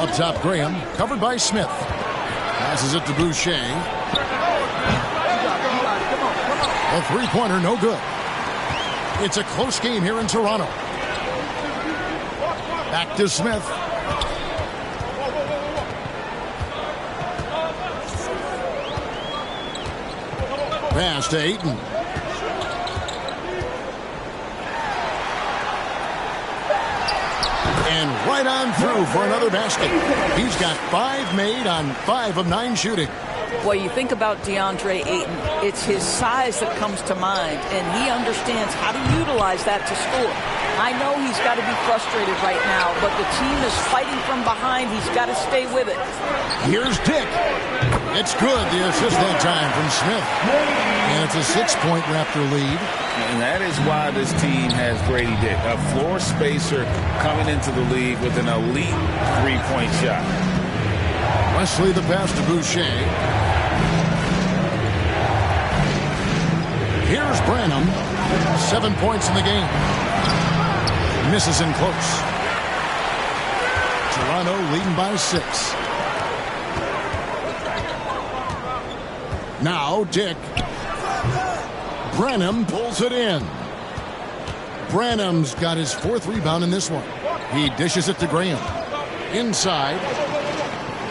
Up top, Graham. Covered by Smith. Passes it to Boucher. A three-pointer, no good. It's a close game here in Toronto. Back to Smith. Pass to Ayton. And right on through for another basket. He's got 5 made on 5 of 9 shooting. Boy, you think about DeAndre Ayton, it's his size that comes to mind, and he understands how to utilize that to score. I know he's got to be frustrated right now, but the team is fighting from behind. He's got to stay with it. Here's Dick. It's good, the assist that time from Smith. And it's a 6-point Raptor lead. And that is why this team has Grady Dick, a floor spacer coming into the league with an elite three-point shot. Wesley the pass to Boucher. Here's Branham. 7 points in the game. Misses in close. Toronto leading by 6. Now Dick. Branham pulls it in. Branham's got his 4th rebound in this one. He dishes it to Graham. Inside.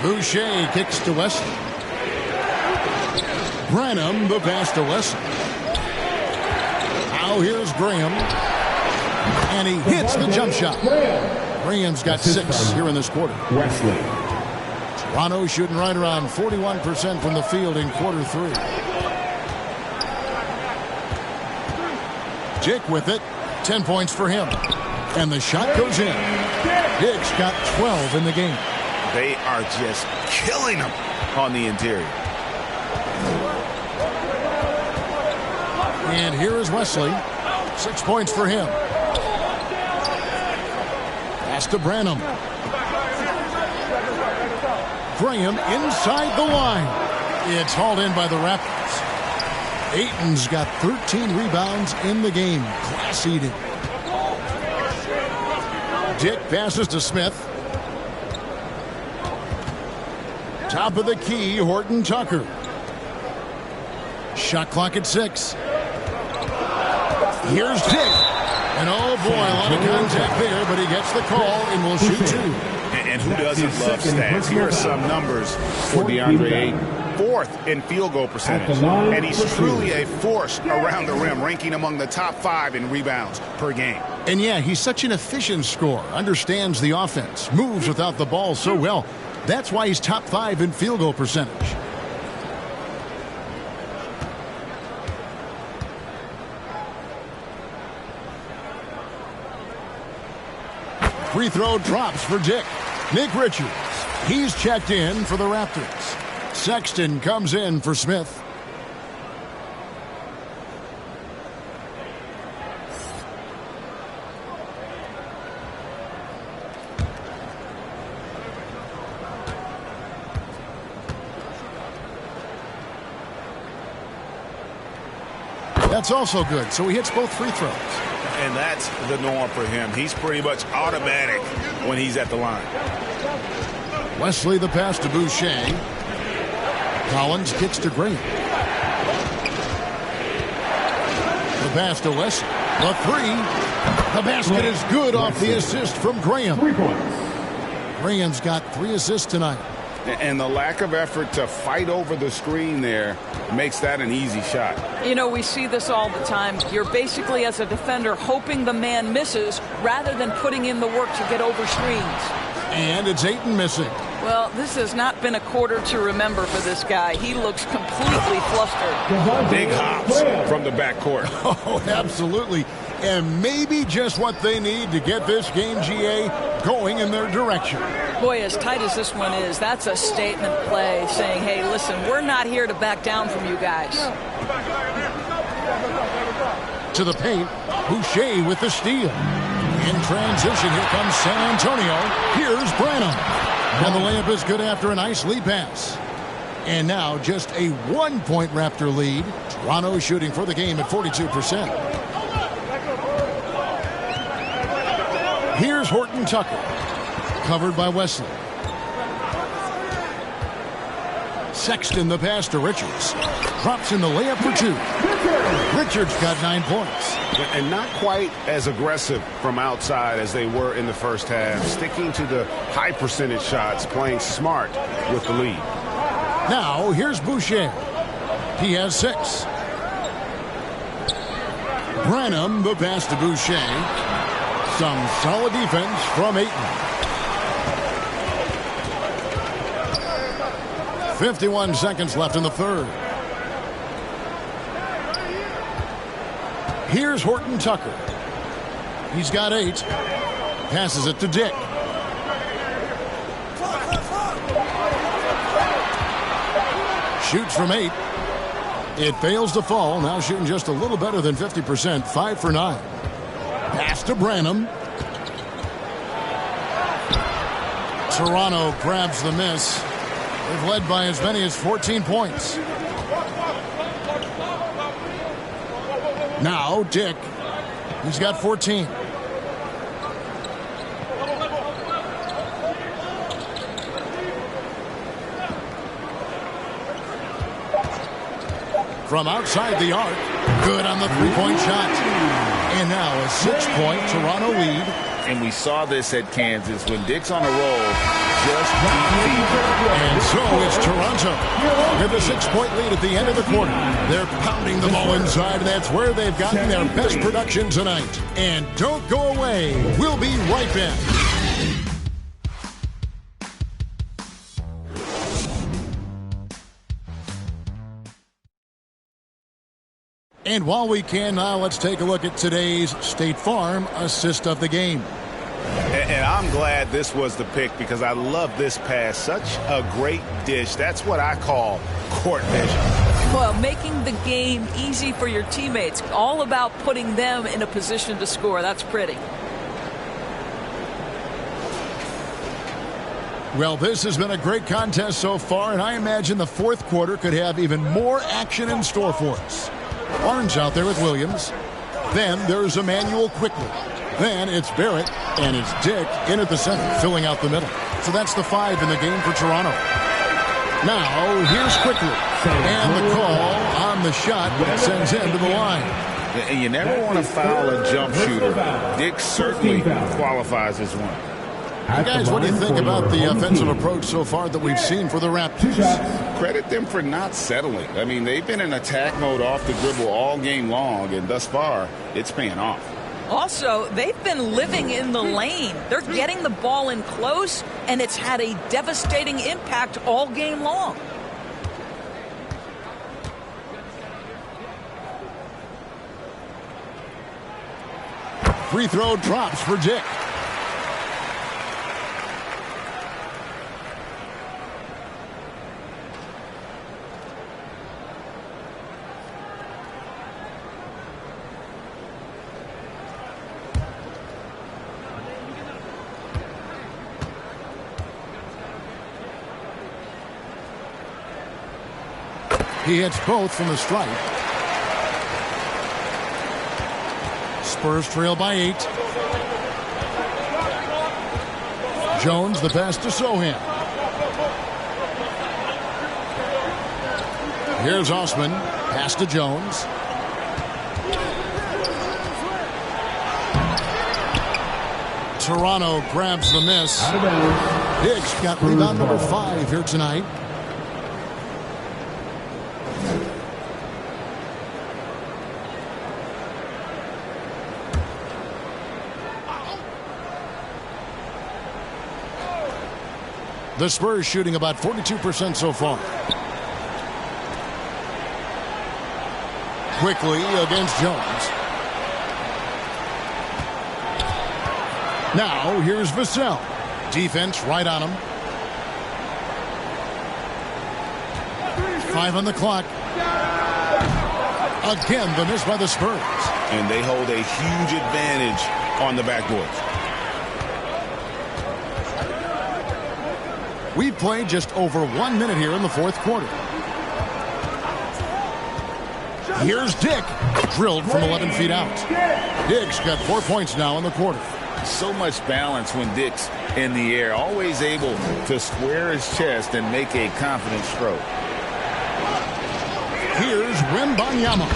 Boucher kicks to Wesley. Branham the pass to Wesley. Now here's Graham. And he hits the jump shot. Graham's got 6 here in this quarter. Wesley. Toronto shooting right around 41% from the field in quarter 3. Dick with it. 10 points for him. And the shot goes in. Dick's got 12 in the game. They are just killing them on the interior. And here is Wesley. 6 points for him. Pass to Branham. Graham inside the line. It's hauled in by the Raptors. Ayton's got 13 rebounds in the game. Class eating. Dick passes to Smith. Top of the key, Horton Tucker. Shot clock at 6. Here's Dick. And oh boy, a lot of contact there, but he gets the call and will shoot 2. And who doesn't love stats? Here are some numbers for DeAndre Ayton. 4th in field goal percentage. And he's truly a force around the rim, ranking among the top 5 in rebounds per game. And yeah, he's such an efficient scorer. Understands the offense. Moves without the ball so well. That's why he's top 5 in field goal percentage. Free throw drops for Dick. Nick Richards. He's checked in for the Raptors. Sexton comes in for Smith. That's also good, so he hits both free throws. And that's the norm for him. He's pretty much automatic when he's at the line. Wesley the pass to Boucher. Collins kicks to Graham. The pass to Wesley. The 3. The basket is good off the assist from Graham. 3 points. Graham's got 3 assists tonight. And the lack of effort to fight over the screen there makes that an easy shot. You know, we see this all the time. You're basically, as a defender, hoping the man misses rather than putting in the work to get over screens. And it's Ayton missing. Well, this has not been a quarter to remember for this guy. He looks completely flustered. Big hops from the backcourt. Oh, absolutely. And maybe just what they need to get this game, GA, going in their direction. Boy, as tight as this one is, that's a statement play saying, hey, listen, we're not here to back down from you guys. To the paint, Boucher with the steal. In transition, here comes San Antonio. Here's Branham. And the layup is good after a nice lead pass. And now just a 1-point Raptor lead. Toronto shooting for the game at 42%. Here's Horton Tucker. Covered by Wesley. Sexton the pass to Richards. Drops in the layup for 2. Richards got 9 points. And not quite as aggressive from outside as they were in the first half. Sticking to the high percentage shots, playing smart with the lead. Now, here's Boucher. He has 6. Branham, the pass to Boucher. Some solid defense from Ayton. 51 seconds left in the third. Here's Horton Tucker. He's got 8. Passes it to Dick. Shoots from 8. It fails to fall. Now shooting just a little better than 50%. 5 for 9. Pass to Branham. Toronto grabs the miss. They've led by as many as 14 points. Now Dick. He's got 14. From outside the arc. Good on the three-point shot. And now a 6-point Toronto lead. And we saw this at Kansas. When Dick's on a roll, just keep feeding. And so it's Toronto with a 6-point lead at the end of the quarter. They're pounding the ball inside. That's where they've gotten their best production tonight. And don't go away. We'll be right back. And while we can now, let's take a look at today's State Farm assist of the game. And I'm glad this was the pick because I love this pass. Such a great dish. That's what I call court vision. Well, making the game easy for your teammates. All about putting them in a position to score. That's pretty. Well, this has been a great contest so far, and I imagine the fourth quarter could have even more action in store for us. Barnes out there with Williams. Then there's Emmanuel quickly. Then it's Barrett, and it's Dick in at the center, filling out the middle. So that's the 5 in the game for Toronto. Now, here's quickly. And the call on the shot that sends him to the line. And you never want to foul a jump shooter. Dick certainly qualifies as one. Hey guys, what do you think about the offensive approach so far that we've seen for the Raptors? Credit them for not settling. I mean, they've been in attack mode off the dribble all game long, and thus far, it's paying off. Also, they've been living in the lane. They're getting the ball in close, and it's had a devastating impact all game long. Free throw drops for Dick. He hits both from the stripe. Spurs trail by 8. Jones the pass to Sohan. Here's Osman. Pass to Jones. Toronto grabs the miss. Hicks got rebound number 5 here tonight. The Spurs shooting about 42% so far. Quickly against Jones. Now here's Vassell. Defense right on him. 5 on the clock. Again, the miss by the Spurs. And they hold a huge advantage on the backboard. We've played just over 1 minute here in the fourth quarter. Here's Dick, drilled from 11 feet out. Dick's got 4 points now in the quarter. So much balance when Dick's in the air, always able to square his chest and make a confident stroke. Here's Wembanyama,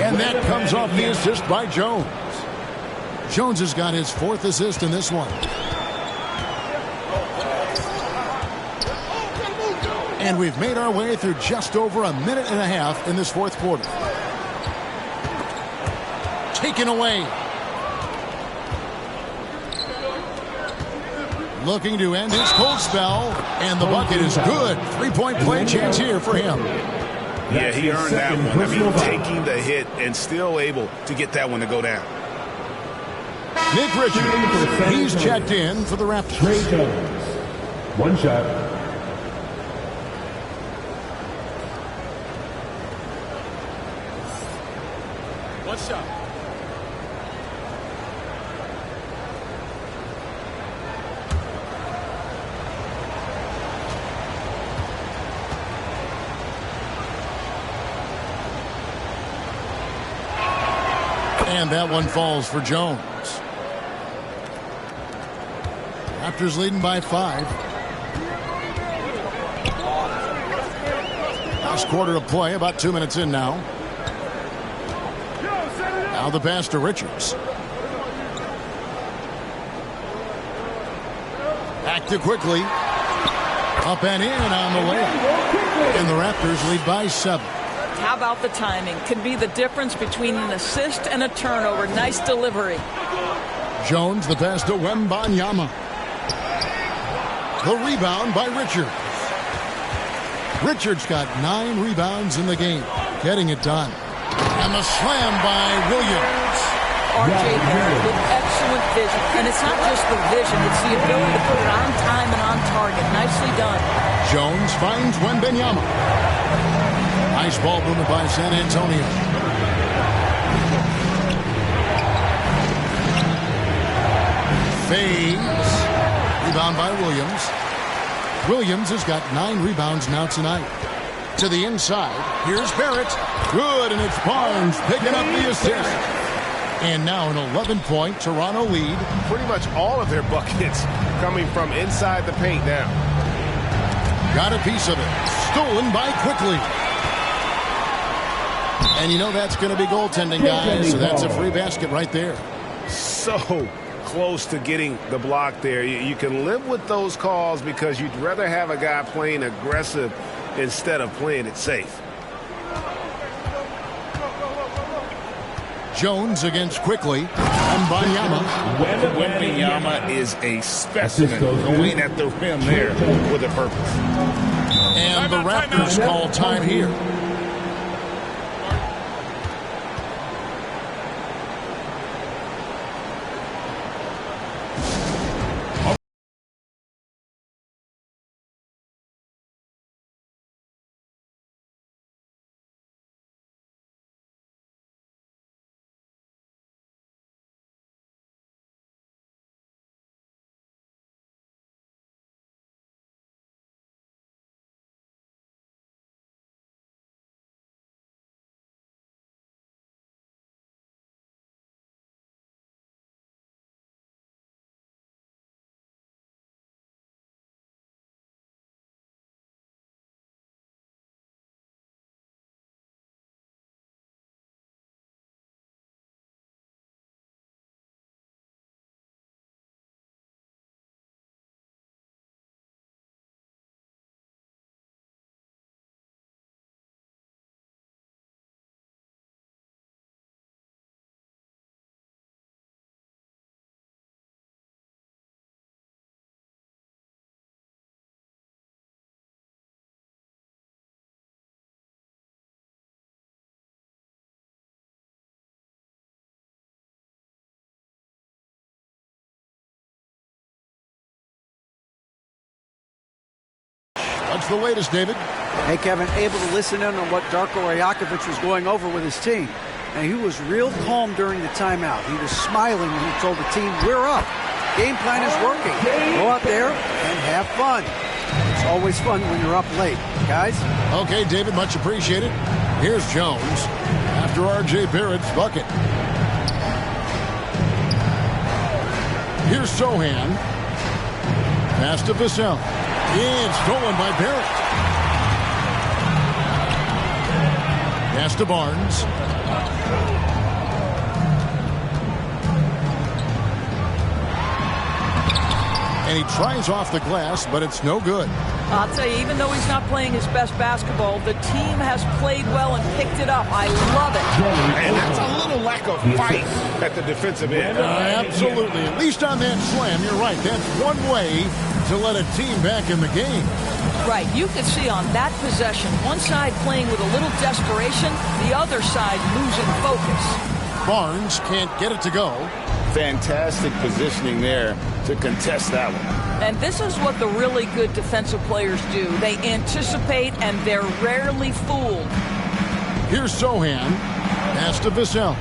and that comes off the assist by Jones. Jones has got his 4th assist in this one. And we've made our way through just over 1.5 minutes in this fourth quarter. Taken away. Looking to end his cold spell, and the bucket is good. 3-point play chance here for him. Yeah, he earned that one. I mean, taking the hit and still able to get that one to go down. Nick Richards, he's checked in for the Raptors. One shot. One shot. And that one falls for Jones. Raptors leading by 5. Last quarter of play, about 2 minutes in now. Now the pass to Richards. Back to quickly. Up and in on the way. And the Raptors lead by 7. How about the timing? Can be the difference between an assist and a turnover. Nice delivery. Jones, the pass to Wembanyama. The rebound by Richards. Richards got 9 rebounds in the game. Getting it done. And the slam by Williams. R.J. Barrett with excellent vision. And it's not just the vision. It's the ability to put it on time and on target. Nicely done. Jones finds Wembanyama. Nice ball movement by San Antonio. Fades. Rebound by Williams. Williams has got 9 rebounds now tonight. To the inside. Here's Barrett. Good, and it's Barnes picking up the assist. And now an 11-point Toronto lead. Pretty much all of their buckets coming from inside the paint now. Got a piece of it. Stolen by Quickly. And you know that's going to be goaltending, guys. So that's a free basket right there. So close to getting the block there. You can live with those calls because you'd rather have a guy playing aggressive instead of playing it safe. Jones against Quickly. Wembanyama. Wembanyama is a specimen going at the rim there with a purpose. And the Raptors call time here. What's the latest, David? Hey, Kevin, able to listen in on what Darko Rajakovic was going over with his team. And he was real calm during the timeout. He was smiling when he told the team, we're up. Game plan is working. Go out there and have fun. It's Always fun when you're up late. Guys? Okay, David, much appreciated. Here's Jones after R.J. Barrett's bucket. Here's Sohan. Pass to Vassell. It's stolen by Barrett. Pass to Barnes. And he tries off the glass, but it's no good. I'll tell you, even though he's not playing his best basketball, the team has played well and picked it up. I love it. And that's a little lack of fight at the defensive end. Absolutely. At least on that slam, you're right. That's one way to let a team back in the game. Right. You could see on that possession, one side playing with a little desperation, the other side losing focus. Barnes can't get it to go. Fantastic positioning there to contest that one. And this is what the really good defensive players do. They anticipate, and they're rarely fooled. Here's Sohan. Pass to Vassell.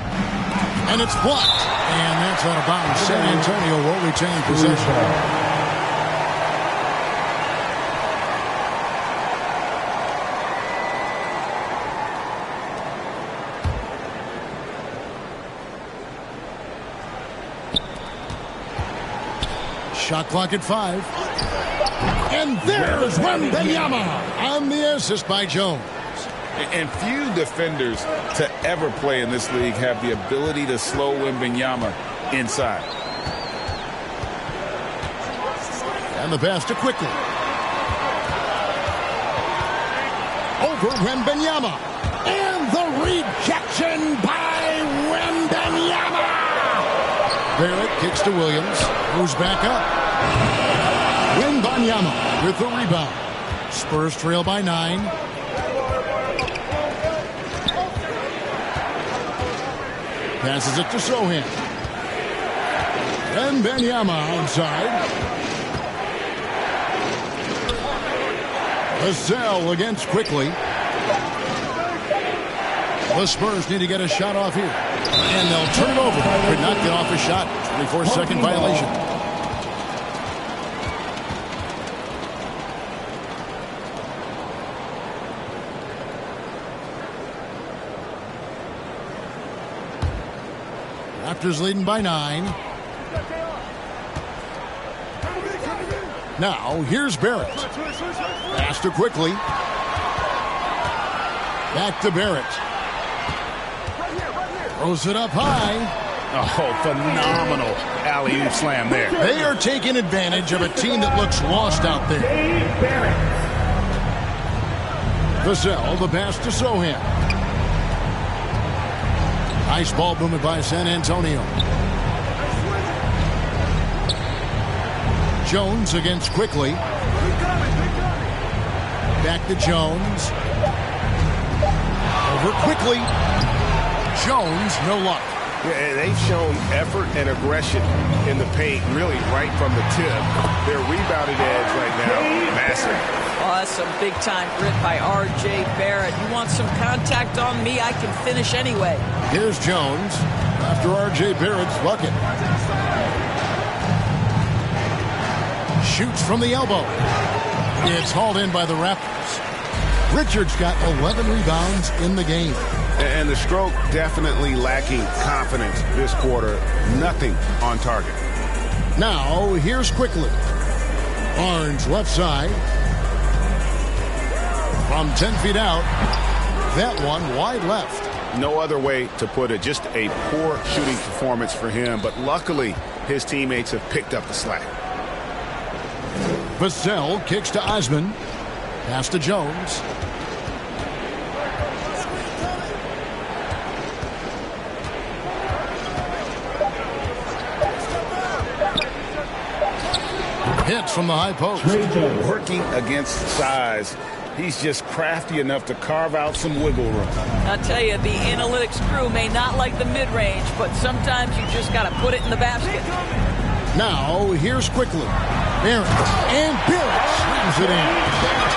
And it's blocked. And that's out of bounds. San Antonio will retain possession. Shot clock at 5. And there's Wembanyama on the assist by Jones. And few defenders to ever play in this league have the ability to slow Wembanyama inside. And the pass to Quickly. Over Wembanyama. And the rejection by Wembanyama. Barrett kicks to Williams, who's back up. Wembanyama with the rebound. Spurs trail by 9. Passes it to Sohan. Wembanyama outside. Vassell against Quickly. The Spurs need to get a shot off here. And they'll turn it over. Could not get off a shot. 24-second violation. Raptors leading by 9. Now, here's Barrett. Pass to Quickly. Back to Barrett. Throws it up high. Oh, phenomenal alley-oop slam there. They are taking advantage of a team that looks lost out there. Vassell, the pass to Sohan. Nice ball movement by San Antonio. Jones against Quickly. Back to Jones. Over Quickly. Jones, no luck. Yeah, they've shown effort and aggression in the paint, really right from the tip. Their rebounding edge right now, massive. Oh, that's some big-time grit by R.J. Barrett. You want some contact on me, I can finish anyway. Here's Jones after R.J. Barrett's bucket. Shoots from the elbow. It's hauled in by the Raptors. Richards got 11 rebounds in the game. And the stroke definitely lacking confidence this quarter. Nothing on target. Now, here's Quickly. Barnes left side. From 10 feet out. That one wide left. No other way to put it. Just a poor shooting performance for him. But luckily, his teammates have picked up the slack. Vassell kicks to Osman. Pass to Jones. Hits from the high post. Working against size. He's just crafty enough to carve out some wiggle room. I'll tell you, the analytics crew may not like the mid-range, but sometimes you just got to put it in the basket. Now, here's Quickly. Barrett. And Barrett slams it in.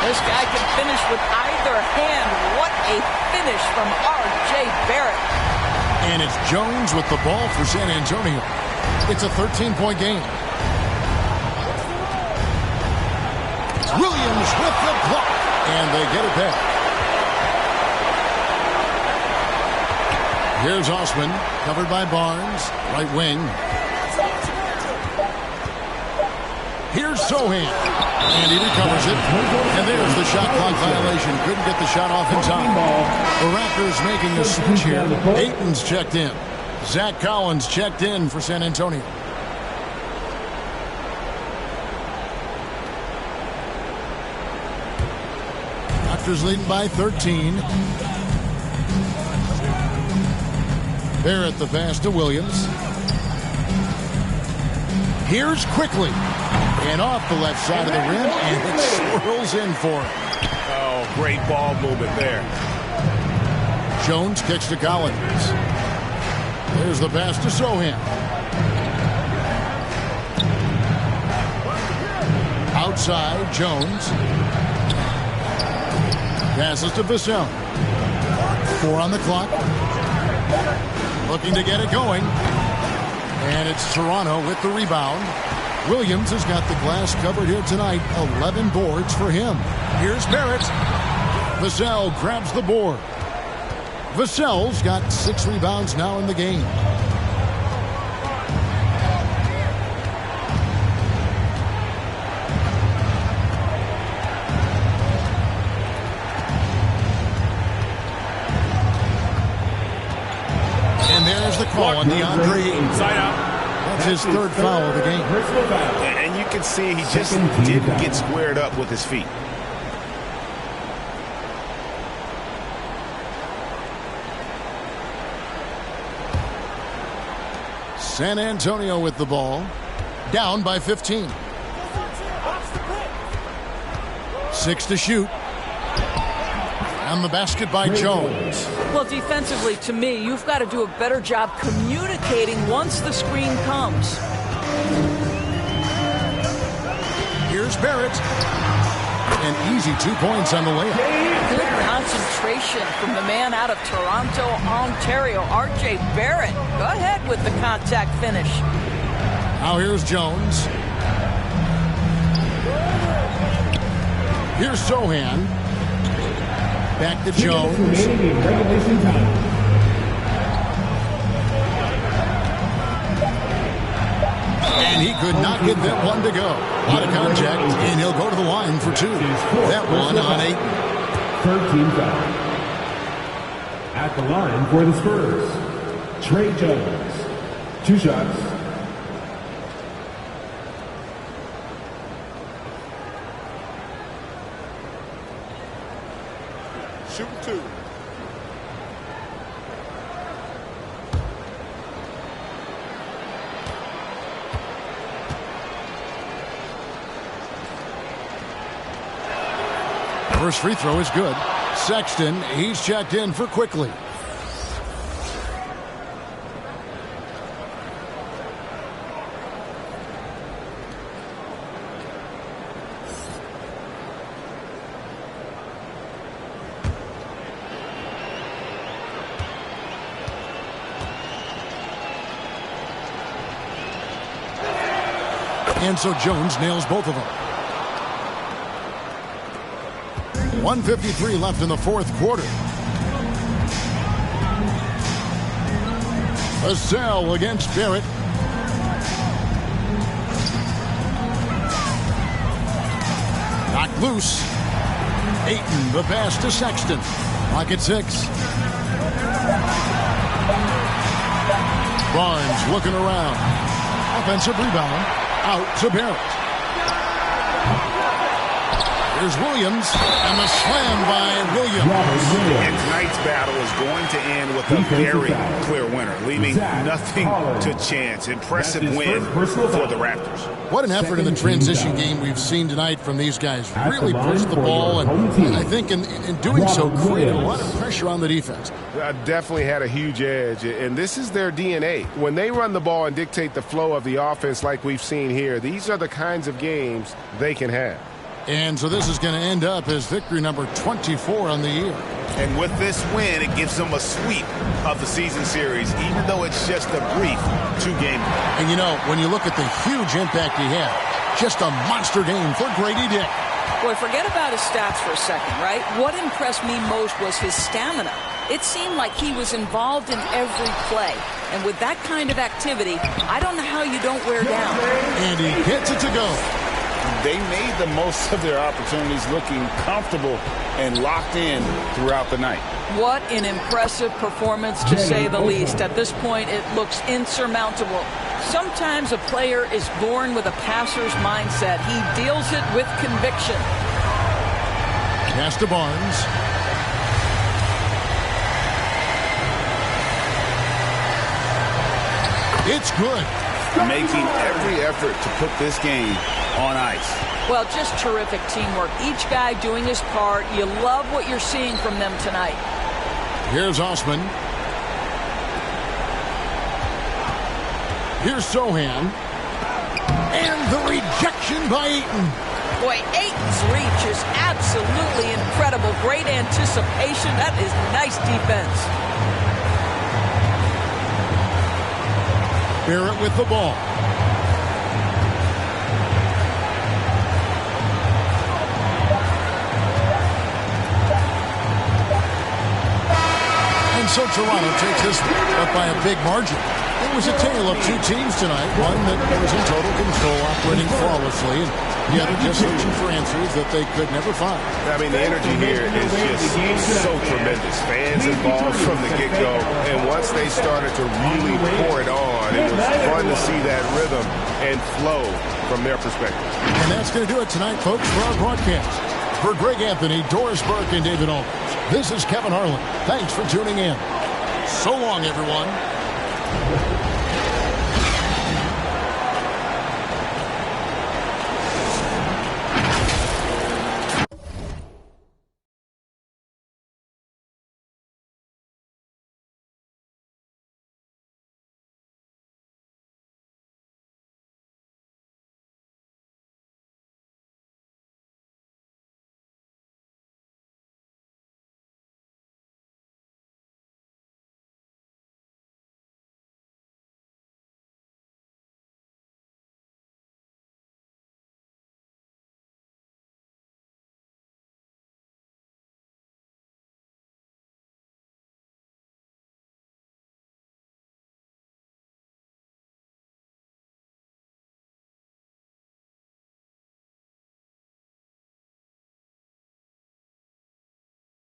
This guy can finish with either hand. What a finish from R.J. Barrett. And it's Jones with the ball for San Antonio. It's a 13-point game. Williams with the block, and they get it back. Here's Osman, covered by Barnes, right wing. Here's Sohan, and he recovers it. And there's the shot clock violation. Couldn't get the shot off in time. The Raptors making a switch here. Ayton's checked in. Zach Collins checked in for San Antonio. Raptors leading by 13. Barrett the pass to Williams. Here's Quickly. And off the left side of the rim, and it swirls in for him. Oh, great ball movement there. Jones kicks to Collins. There's the pass to Sohan. Outside, Jones. Passes to Vassell. 4 on the clock. Looking to get it going. And it's Toronto with the rebound. Williams has got the glass covered here tonight. 11 boards for him. Here's Barrett. Vassell grabs the board. Vassell's got 6 rebounds now in the game. And there's the call on DeAndre Ayton. Side out. That's his 3rd foul of the game. And you can see he just didn't get squared up with his feet. San Antonio with the ball. Down by 15. 6 to shoot. And the basket by Jones. Well, defensively, to me, you've got to do a better job communicating once the screen comes. Here's Barrett. An easy 2 points on the layup. Good concentration from the man out of Toronto, Ontario, R.J. Barrett. Go ahead with the contact finish. Now here's Jones. Here's Sohan. Back to Jones. And he could not get that one to go. Out of contact, and he'll go to the line for 2. That one on 8. 13 foul. At the line for the Spurs, Trey Jones. 2 shots. Shooting 2. First free throw is good. Sexton, he's checked in for Quickly. And so Jones nails both of them. 1:53 left in the 4th quarter. Vassell against Barrett. Knocked loose. Ayton, the pass to Sexton. Clock at 6. Barnes looking around. Offensive rebound. Out to Barrett. Here's Williams, and the slam by Williams. And tonight's battle is going to end with a very clear winner, leaving nothing to chance. Impressive win for the Raptors. What an effort in the transition game we've seen tonight from these guys. Really pushed the ball, and I think in doing so created a lot of pressure on the defense. Definitely had a huge edge, and this is their DNA. When they run the ball and dictate the flow of the offense like we've seen here, these are the kinds of games they can have. And so this is going to end up as victory number 24 on the year. And with this win, it gives them a sweep of the season series, even though it's just a brief 2-game. And you know, when you look at the huge impact he had, just a monster game for Grady Dick. Boy, forget about his stats for a second, right? What impressed me most was his stamina. It seemed like he was involved in every play. And with that kind of activity, I don't know how you don't wear down. And he gets it to go. They made the most of their opportunities, looking comfortable and locked in throughout the night. What an impressive performance, to say the least. At this point, it looks insurmountable. Sometimes a player is born with a passer's mindset. He deals it with conviction. Pass to Barnes. It's good. Making every effort to put this game on ice. Well, just terrific teamwork. Each guy doing his part. You love what you're seeing from them tonight. Here's Osman. Here's Sohan. And the rejection by Ayton. Boy, Ayton's reach is absolutely incredible. Great anticipation. That is nice defense. Barrett with the ball. And so Toronto takes this up by a big margin. It was a tale of two teams tonight. One that was in total control, operating flawlessly, and the other just searching for answers that they could never find. I mean, the energy here is just so tremendous. Fans involved from the get-go, and once they started to really pour it on, it was fun to see that rhythm and flow from their perspective. And that's going to do it tonight, folks, for our broadcast. For Greg Anthony, Doris Burke, and David Aldridge, this is Kevin Harlan. Thanks for tuning in. So long, everyone.